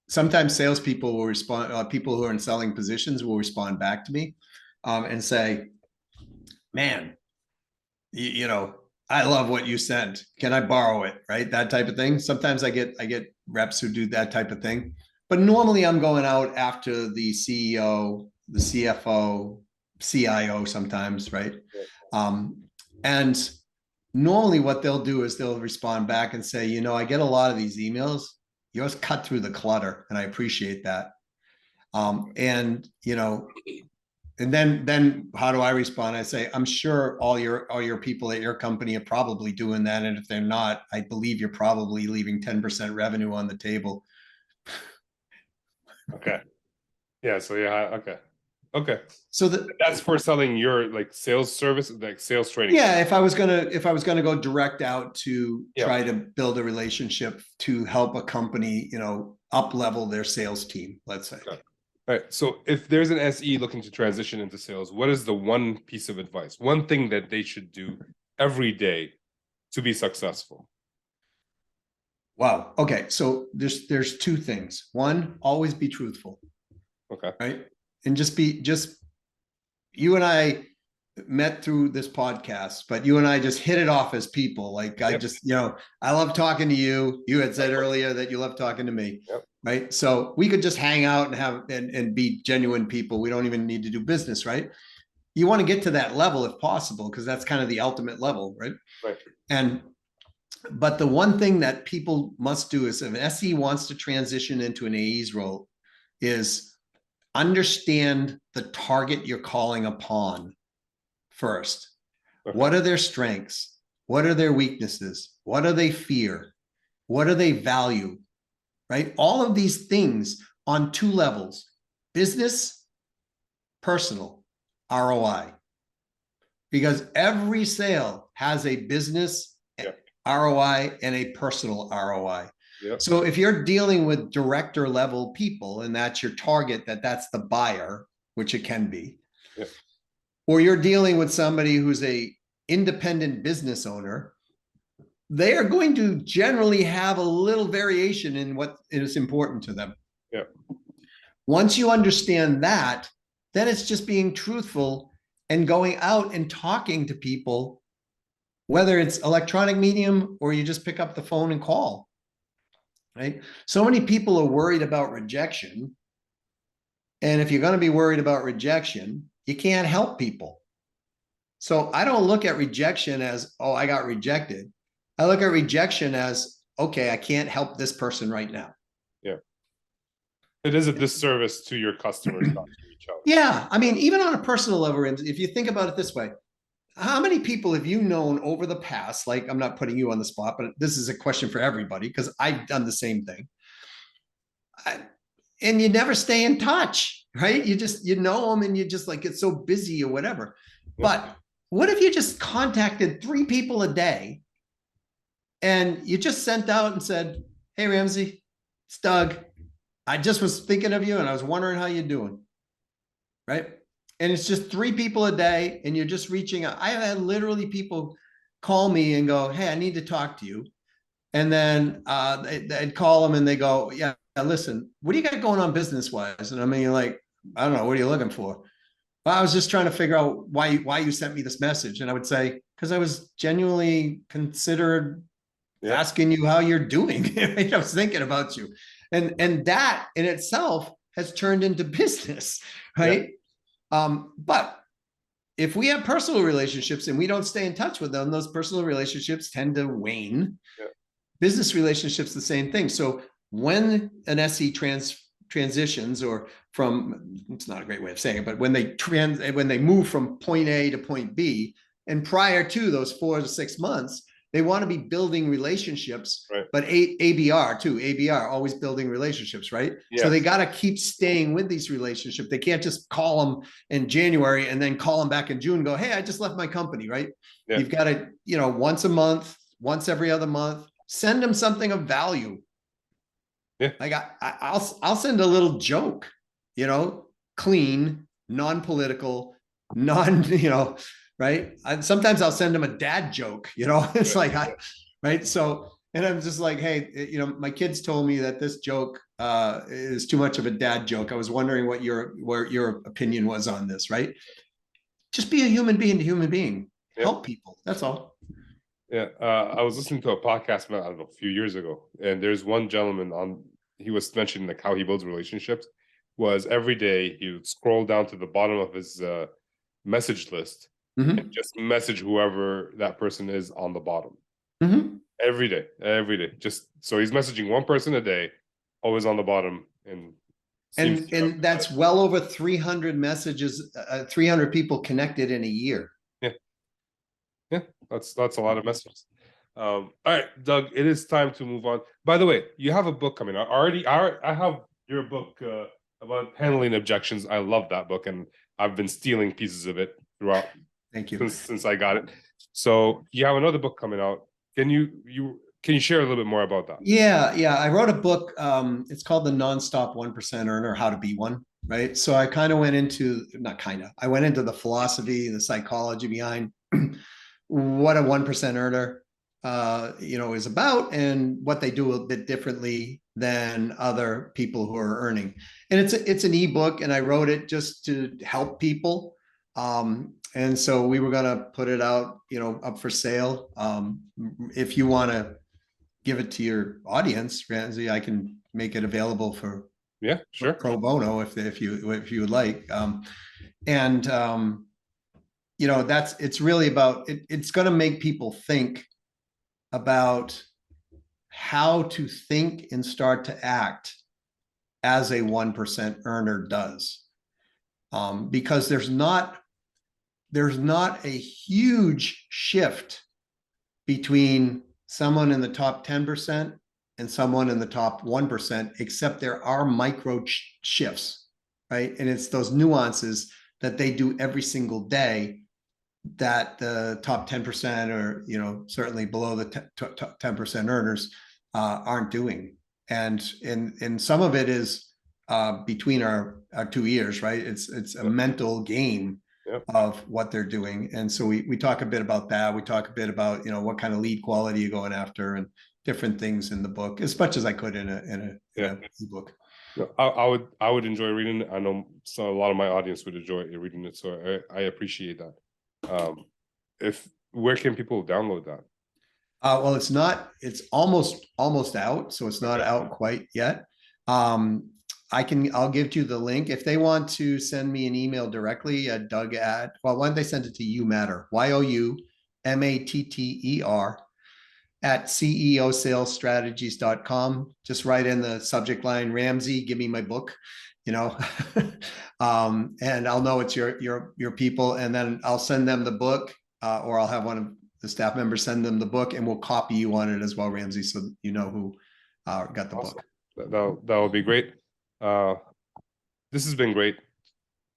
Sometimes salespeople will respond, people who are in selling positions will respond back to me and say, man, I love what you sent. Can I borrow it? Right? That type of thing. Sometimes I get reps who do that type of thing. But normally I'm going out after the CEO, the CFO, CIO sometimes, right? And normally what they'll do is they'll respond back and say, I get a lot of these emails. Yours cut through the clutter, and I appreciate that. And then how do I respond? I say, I'm sure all your people at your company are probably doing that. And if they're not, I believe you're probably leaving 10% revenue on the table. Okay. Yeah. So yeah. Okay. So that's for selling your like sales service, like sales training. Yeah. If I was gonna go direct out to try to build a relationship to help a company, up level their sales team, let's say. Okay. All right. So if there's an SE looking to transition into sales, what is the one piece of advice, one thing that they should do every day to be successful? Wow. Okay. So there's 2 things. One, always be truthful. Okay. Right. And just you and I met through this podcast, but you and I just hit it off as people. Like I just, I love talking to you. You had said earlier that you love talking to me. Yep. Right. So we could just hang out and have and be genuine people. We don't even need to do business, right? You want to get to that level if possible, because that's kind of the ultimate level, right? Right. But the one thing that people must do is if an SE wants to transition into an AE's role is understand the target you're calling upon first. Okay. What are their strengths? What are their weaknesses? What do they fear? What do they value? Right? All of these things on two levels: business, personal, ROI. Because every sale has a business ROI and a personal ROI. Yep. So if you're dealing with director level people and that's your target, that's the buyer, which it can be, Yep. or you're dealing with somebody who's a independent business owner, they are going to generally have a little variation in what is important to them. Yep. Once you understand that, then it's just being truthful and going out and talking to people, whether it's electronic medium or you just pick up the phone and call, right? So many people are worried about rejection. And if you're going to be worried about rejection, you can't help people. So I don't look at rejection as, oh, I got rejected. I look at rejection as, okay, I can't help this person right now. Yeah. It is a disservice to your customers not to reach out. Yeah. I mean, even on a personal level, if you think about it this way, how many people have you known over the past? Like, I'm not putting you on the spot, but this is a question for everybody because I've done the same thing. And you never stay in touch, right? You know them and you just like, get so busy or whatever. Yeah. But what if you just contacted 3 people a day and you just sent out and said, hey, Ramsey, it's Doug. I just was thinking of you and I was wondering how you're doing, right? And it's just 3 people a day and you're just reaching out. I have had literally people call me and go, hey, I need to talk to you. And then they'd call them and they go, yeah, listen, what do you got going on business-wise? And I mean, like, I don't know, what are you looking for? Well, I was just trying to figure out why you sent me this message. And I would say, because I was genuinely considered asking you how you're doing. I was thinking about you. And that in itself has turned into business, right? Yeah. But if we have personal relationships and we don't stay in touch with them, those personal relationships tend to wane. Yeah. Business relationships, the same thing. So when an SE transitions, or from, it's not a great way of saying it, but when they move from point A to point B, and prior to those 4 to 6 months, they want to be building relationships, right? But ABR too, ABR, always building relationships, right? Yes. So they got to keep staying with these relationships. They can't just call them in January and then call them back in June and go, hey, I just left my company, right? Yeah. You've got to, once a month, once every other month, send them something of value. Yeah. Like I'll send a little joke, clean, non-political, right? Sometimes I'll send them a dad joke, it's like, right? So, and I'm just like, hey, my kids told me that this joke is too much of a dad joke. I was wondering what your opinion was on this, right? Just be a human being to human being. Yep. Help people. That's all. Yeah. I was listening to a podcast, I don't know, a few years ago, and there's one gentleman he was mentioning like how he builds relationships was every day he would scroll down to the bottom of his message list. Mm-hmm. And just message whoever that person is on the bottom. Mm-hmm. Every day. Just so he's messaging one person a day, always on the bottom, and that's well over 300 messages, 300 people connected in a year. Yeah, that's a lot of messages. All right, Doug, it is time to move on. By the way, you have a book coming out. I have your book about handling objections. I love that book, and I've been stealing pieces of it throughout. Thank you. Since I got it. So you have another book coming out. Can you share a little bit more about that? Yeah. I wrote a book. It's called The Nonstop 1% Earner, How to Be One. Right. So I kind of went into I went into the philosophy, the psychology behind what a 1% earner is about and what they do a bit differently than other people who are earning. And it's an ebook, and I wrote it just to help people. And so we were going to put it out, up for sale. If you want to give it to your audience, Ramsey, I can make it available for sure, pro bono if you would like. It's really about it. It's going to make people think about how to think and start to act as a 1% earner does. Because there's not a huge shift between someone in the top 10% and someone in the top 1%, except there are micro shifts, right? And it's those nuances that they do every single day that the top 10% or, certainly below the 10% earners aren't doing. And some of it is between our 2 ears, right? It's a mental game of what they're doing. And so we talk a bit about that. We talk a bit about, what kind of lead quality you're going after and different things in the book, as much as I could in a book. I would enjoy reading it. I know a lot of my audience would enjoy reading it, so I appreciate that. Where can people download that? Well, it's almost out, so it's not out quite yet. I'll give you the link. If they want to send me an email directly at Doug why don't they send it to YouMatter, YOUMATTER at ceosalesstrategies.com. Just write in the subject line, Ramsey, give me my book, and I'll know it's your people, and then I'll send them the book, or I'll have one of the staff members send them the book, and we'll copy you on it as well, Ramsey, so you know who got the book. That would be great. This has been great.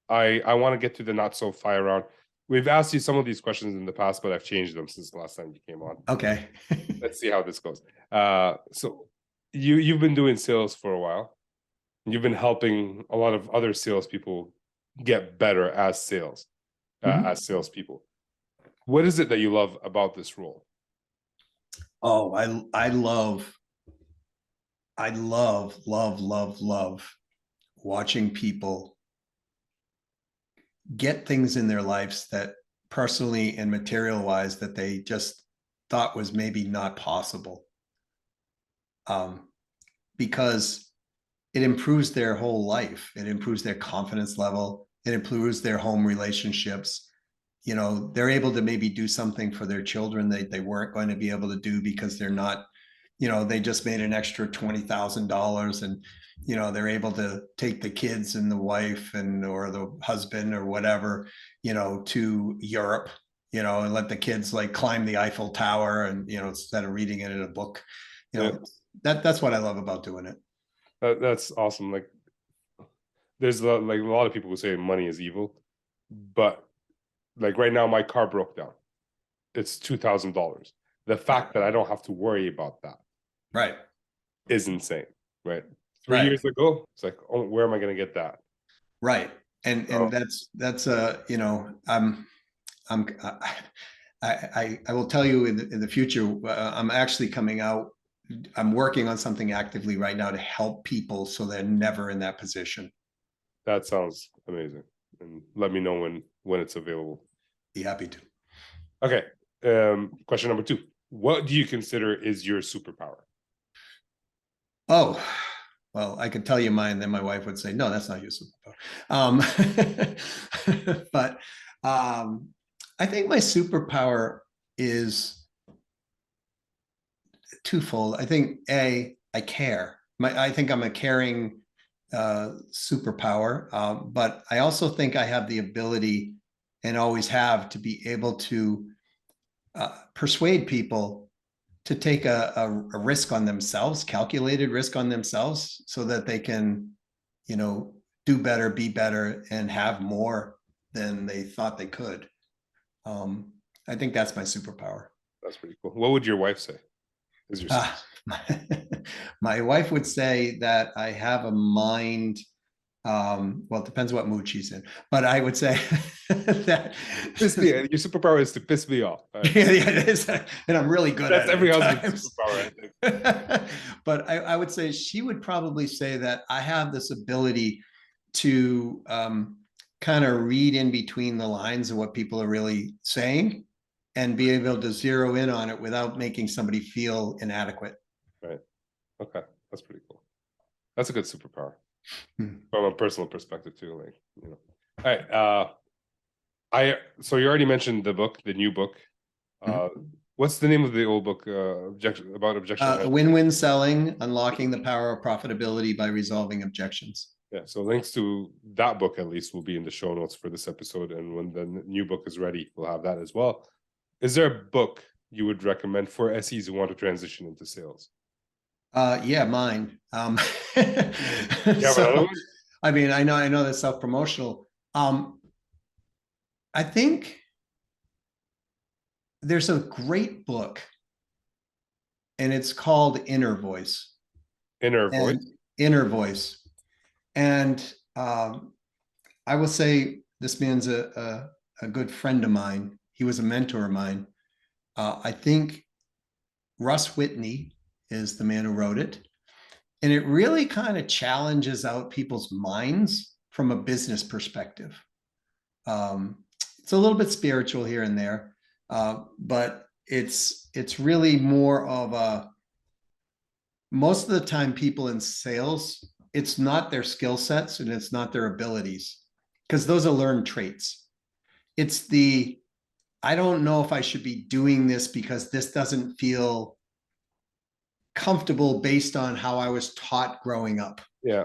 I want to get to the not so fire round. We've asked you some of these questions in the past, but I've changed them since the last time you came on. Okay. Let's see how this goes. So you've been doing sales for a while. You've been helping a lot of other salespeople get better as as salespeople. What is it that you love about this role? Oh, I love watching people get things in their lives that personally and material wise that they just thought was maybe not possible. Because it improves their whole life. It improves their confidence level. It improves their home relationships. They're able to maybe do something for their children they weren't going to be able to do because they're not, they just made an extra $20,000 and, they're able to take the kids and the wife or the husband or whatever, to Europe, and let the kids like climb the Eiffel Tower and, instead of reading it in a book, that's what I love about doing it. That's awesome. Like there's a lot of people who say money is evil, but like right now my car broke down. It's $2,000. The fact that I don't have to worry about that is insane, right? 3 years ago, it's like, oh, where am I going to get that? Right. And that's I will tell you in the future, I'm actually coming out. I'm working on something actively right now to help people so they're never in that position. That sounds amazing. And let me know when it's available. Be happy to. Okay. Question number 2. What do you consider is your superpower? Oh, well, I could tell you mine, then my wife would say, no, that's not your superpower. But I think my superpower is twofold. I think I care. I think I'm a caring superpower, but I also think I have the ability and always have to be able to persuade people to take a risk on themselves, calculated risk on themselves, so that they can, do better, be better, and have more than they thought they could. I think that's my superpower. That's pretty cool. What would your wife say? Is your my wife would say that I have a mind. Well, it depends what mood she's in, but I would say that your superpower is to piss me off. Right. Yeah, it is, and I'm really good That's at every it. husband's superpower, I think. But I would say she would probably say that I have this ability to kind of read in between the lines of what people are really saying and be able to zero in on it without making somebody feel inadequate. Right. Okay. That's pretty cool. That's a good superpower. From a personal perspective too, all right. So you already mentioned the book, the new book. What's the name of the old book? Objection. Win-win selling, unlocking the power of profitability by resolving objections. Yeah. So links to that book at least will be in the show notes for this episode, and when the new book is ready, we'll have that as well. Is there a book you would recommend for SEs who want to transition into sales? Yeah, mine. You have another So, one? I mean, I know that's self-promotional. I think there's a great book, and it's called Inner Voice. Inner voice. And Inner Voice. And I will say this man's a good friend of mine. He was a mentor of mine. I think Russ Whitney is the man who wrote it. And it really kind of challenges out people's minds from a business perspective. It's a little bit spiritual here and there, but it's really more of a, most of the time people in sales, it's not their skill sets and it's not their abilities, because those are learned traits. It's the, I don't know if I should be doing this because this doesn't feel comfortable based on how I was taught growing up. Yeah.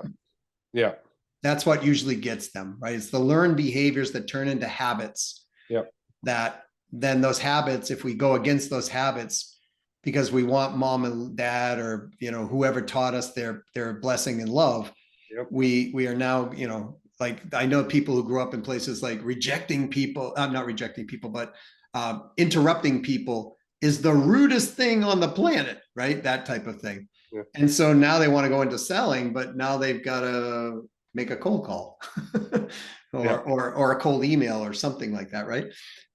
Yeah. That's what usually gets them, right? It's the learned behaviors that turn into habits. Yeah. That then those habits, if we go against those habits because we want mom and dad or whoever taught us their blessing and love, Yep. we are now, like, I know people who grew up in places like rejecting people. I'm not rejecting people, but interrupting people is the rudest thing on the planet, right? That type of thing. Yeah. And so now they want to go into selling, but now they've got to make a cold call or a cold email or something like that, right?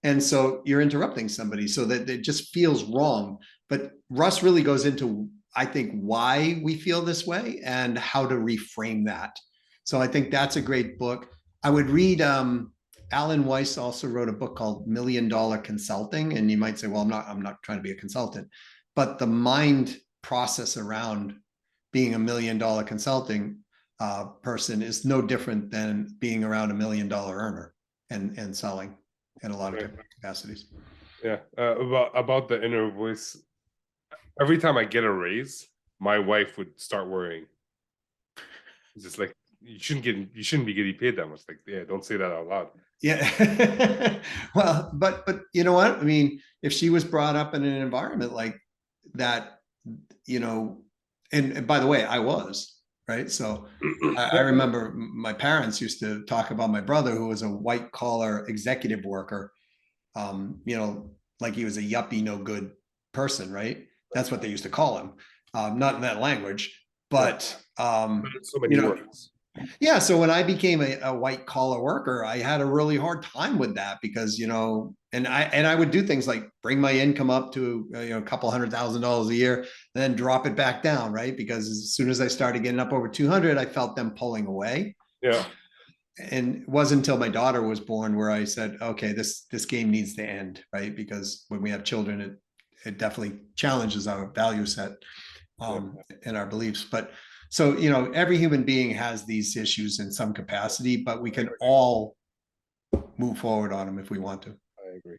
And so you're interrupting somebody so that it just feels wrong. But Russ really goes into, I think, why we feel this way and how to reframe that. So I think that's a great book. I would read, Alan Weiss also wrote a book called $1 Million Consulting. And you might say, well, I'm not trying to be a consultant, but the mind process around being $1 million consulting person is no different than being around $1 million earner and selling in a lot of different capacities. Yeah. About the inner voice. Every time I get a raise, my wife would start worrying. It's just like, you shouldn't be getting paid that much. Like, yeah, don't say that out loud. Yeah. Well, but you know what? I mean, if she was brought up in an environment like that, and by the way, I was, right? So I remember my parents used to talk about my brother, who was a white collar executive worker, like he was a yuppie, no good person, right? That's what they used to call him. Not in that language, but so many words. Yeah. So when I became a white collar worker, I had a really hard time with that because, and I would do things like bring my income up to, a couple $100,000 a year, then drop it back down. Right. Because as soon as I started getting up over 200, I felt them pulling away. Yeah. And it wasn't until my daughter was born where I said, okay, this game needs to end. Right. Because when we have children, it definitely challenges our value set and our beliefs. But so, every human being has these issues in some capacity, but we can all move forward on them if we want to. I agree.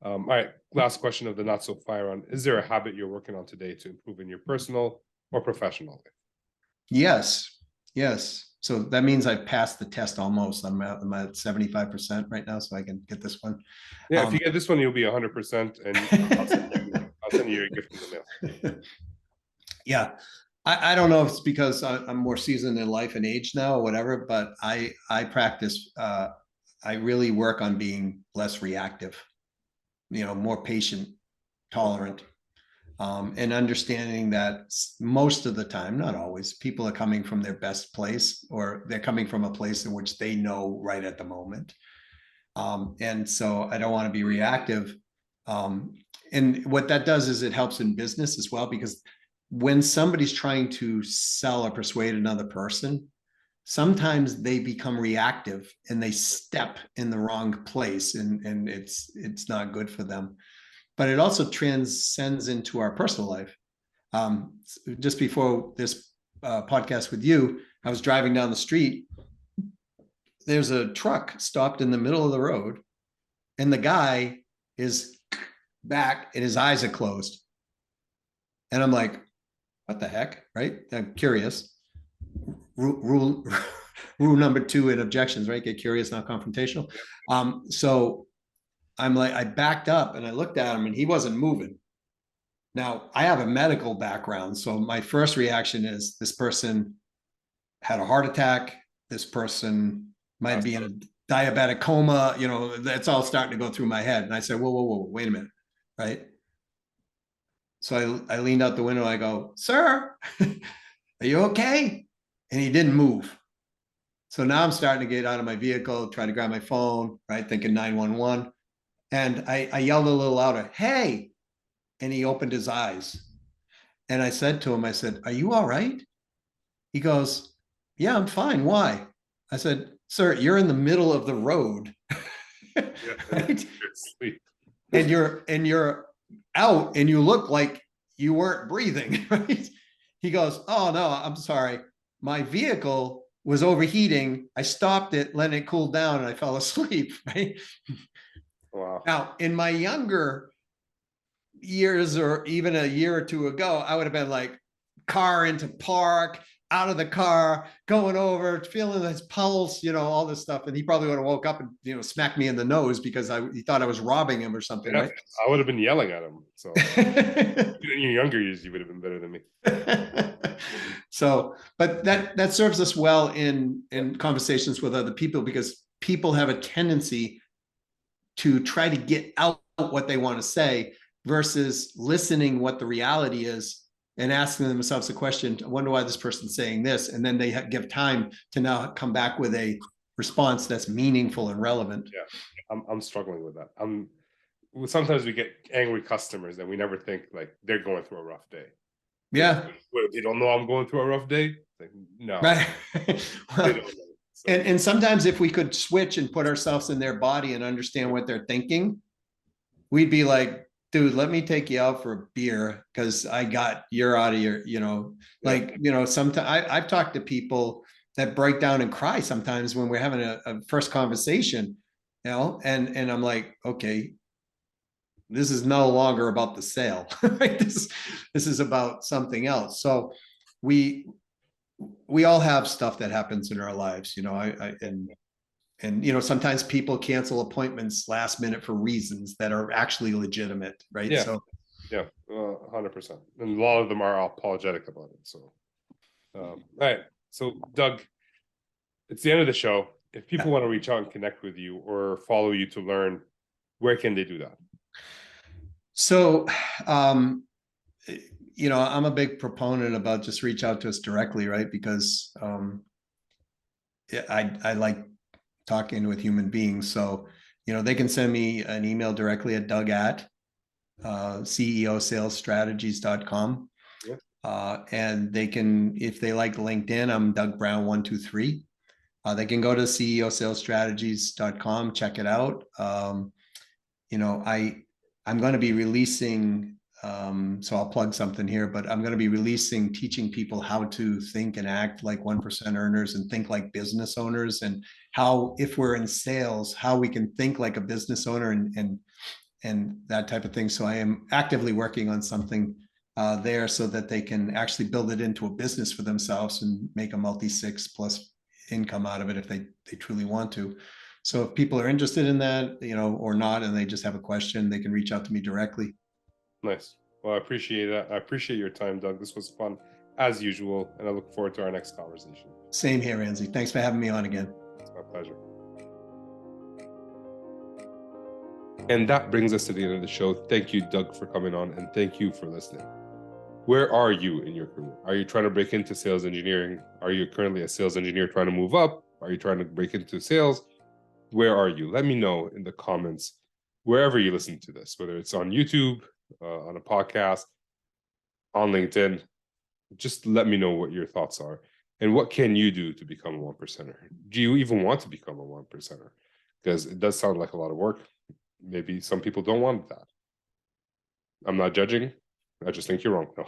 All right. Last question of the not so fire round. Is there a habit you're working on today to improve in your personal or professional life? Yes. So that means I've passed the test almost. I'm at 75% right now, so I can get this one. Yeah, if you get this one, you'll be 100%, and I'll send you a gift in the mail. Yeah. I don't know if it's because I'm more seasoned in life and age now or whatever, but I practice, I really work on being less reactive, more patient, tolerant, and understanding that most of the time, not always, people are coming from their best place, or they're coming from a place in which they know right at the moment. And so I don't want to be reactive. And what that does is it helps in business as well, because when somebody's trying to sell or persuade another person, sometimes they become reactive and they step in the wrong place, and it's not good for them. But it also transcends into our personal life. Just before this podcast with you, I was driving down the street. There's a truck stopped in the middle of the road, and the guy is back and his eyes are closed. And I'm like, what the heck, right? I'm curious. Rule number 2 in objections, right? Get curious, not confrontational. So I'm like, I backed up and I looked at him and he wasn't moving. Now, I have a medical background. So my first reaction is this person had a heart attack. This person might be in a diabetic coma. That's all starting to go through my head. And I said, whoa, wait a minute. Right. So I leaned out the window. I go, sir, are you okay? And he didn't move. So now I'm starting to get out of my vehicle, try to grab my phone, right? Thinking 911. And I yelled a little louder, hey. And he opened his eyes. And I said to him, I said, are you all right? He goes, yeah, I'm fine. Why? I said, sir, you're in the middle of the road. Right? And you're out and you look like you weren't breathing, right? He goes, oh no, I'm sorry. My vehicle was overheating. I stopped it, let it cool down, and I fell asleep, right? Wow. Now, in my younger years, or even a year or two ago, I would have been like, car into park, out of the car, going over, feeling his pulse, all this stuff. And he probably would have woke up and, smacked me in the nose because he thought I was robbing him or something, right? I would have been yelling at him. So in your younger years, you would have been better than me. So, but that serves us well in conversations with other people, because people have a tendency to try to get out what they want to say versus listening what the reality is and asking themselves a question, I wonder why this person's saying this. And then they give time to now come back with a response that's meaningful and relevant. Yeah, I'm struggling with that. Sometimes we get angry customers and we never think like they're going through a rough day. Yeah. They don't know I'm going through a rough day. Like, no. Right. Well, they don't know. So. And sometimes if we could switch and put ourselves in their body and understand what they're thinking, we'd be like, dude, let me take you out for a beer because you're out of your, sometimes I've talked to people that break down and cry sometimes when we're having a first conversation, and I'm like, okay, this is no longer about the sale, right? This is about something else. So we all have stuff that happens in our lives, and sometimes people cancel appointments last minute for reasons that are actually legitimate, right? Yeah. So 100%. And a lot of them are apologetic about it. So all right. So Doug, it's the end of the show. If people want to reach out and connect with you or follow you to learn, where can they do that? So I'm a big proponent about just reach out to us directly, right? Because I like talking with human beings. So, they can send me an email directly at doug@ceosalesstrategies.com. Yeah. And they can, if they like LinkedIn, I'm Doug Brown 123. They can go to ceosalesstrategies.com, check it out. I'm going to be releasing, so I'll plug something here, but I'm going to be releasing, teaching people how to think and act like 1% earners and think like business owners, and how, if we're in sales, how we can think like a business owner and that type of thing. So I am actively working on something there so that they can actually build it into a business for themselves and make a multi-six plus income out of it if they truly want to. So if people are interested in that, or not, and they just have a question, they can reach out to me directly. Nice. Well, I appreciate that. I appreciate your time, Doug. This was fun as usual, and I look forward to our next conversation. Same here, Ramsey. Thanks for having me on again. It's my pleasure. And that brings us to the end of the show. Thank you, Doug, for coming on, and thank you for listening. Where are you in your career? Are you trying to break into sales engineering? Are you currently a sales engineer trying to move up? Are you trying to break into sales? Where are you? Let me know in the comments, wherever you listen to this, whether it's on YouTube, on a podcast, on LinkedIn. Just let me know what your thoughts are. And what can you do to become a 1%er? Do you even want to become a 1%er? Because it does sound like a lot of work. Maybe some people don't want that. I'm not judging. I just think you're wrong. No,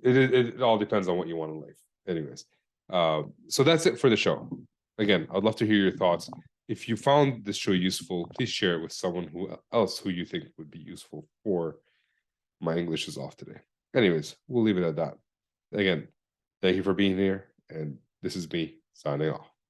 it all depends on what you want in life. Anyways, so that's it for the show. Again, I'd love to hear your thoughts. If you found this show useful, please share it with someone else who you think would be useful for my English is off today. Anyways, we'll leave it at that. Again, thank you for being here, and this is me signing off.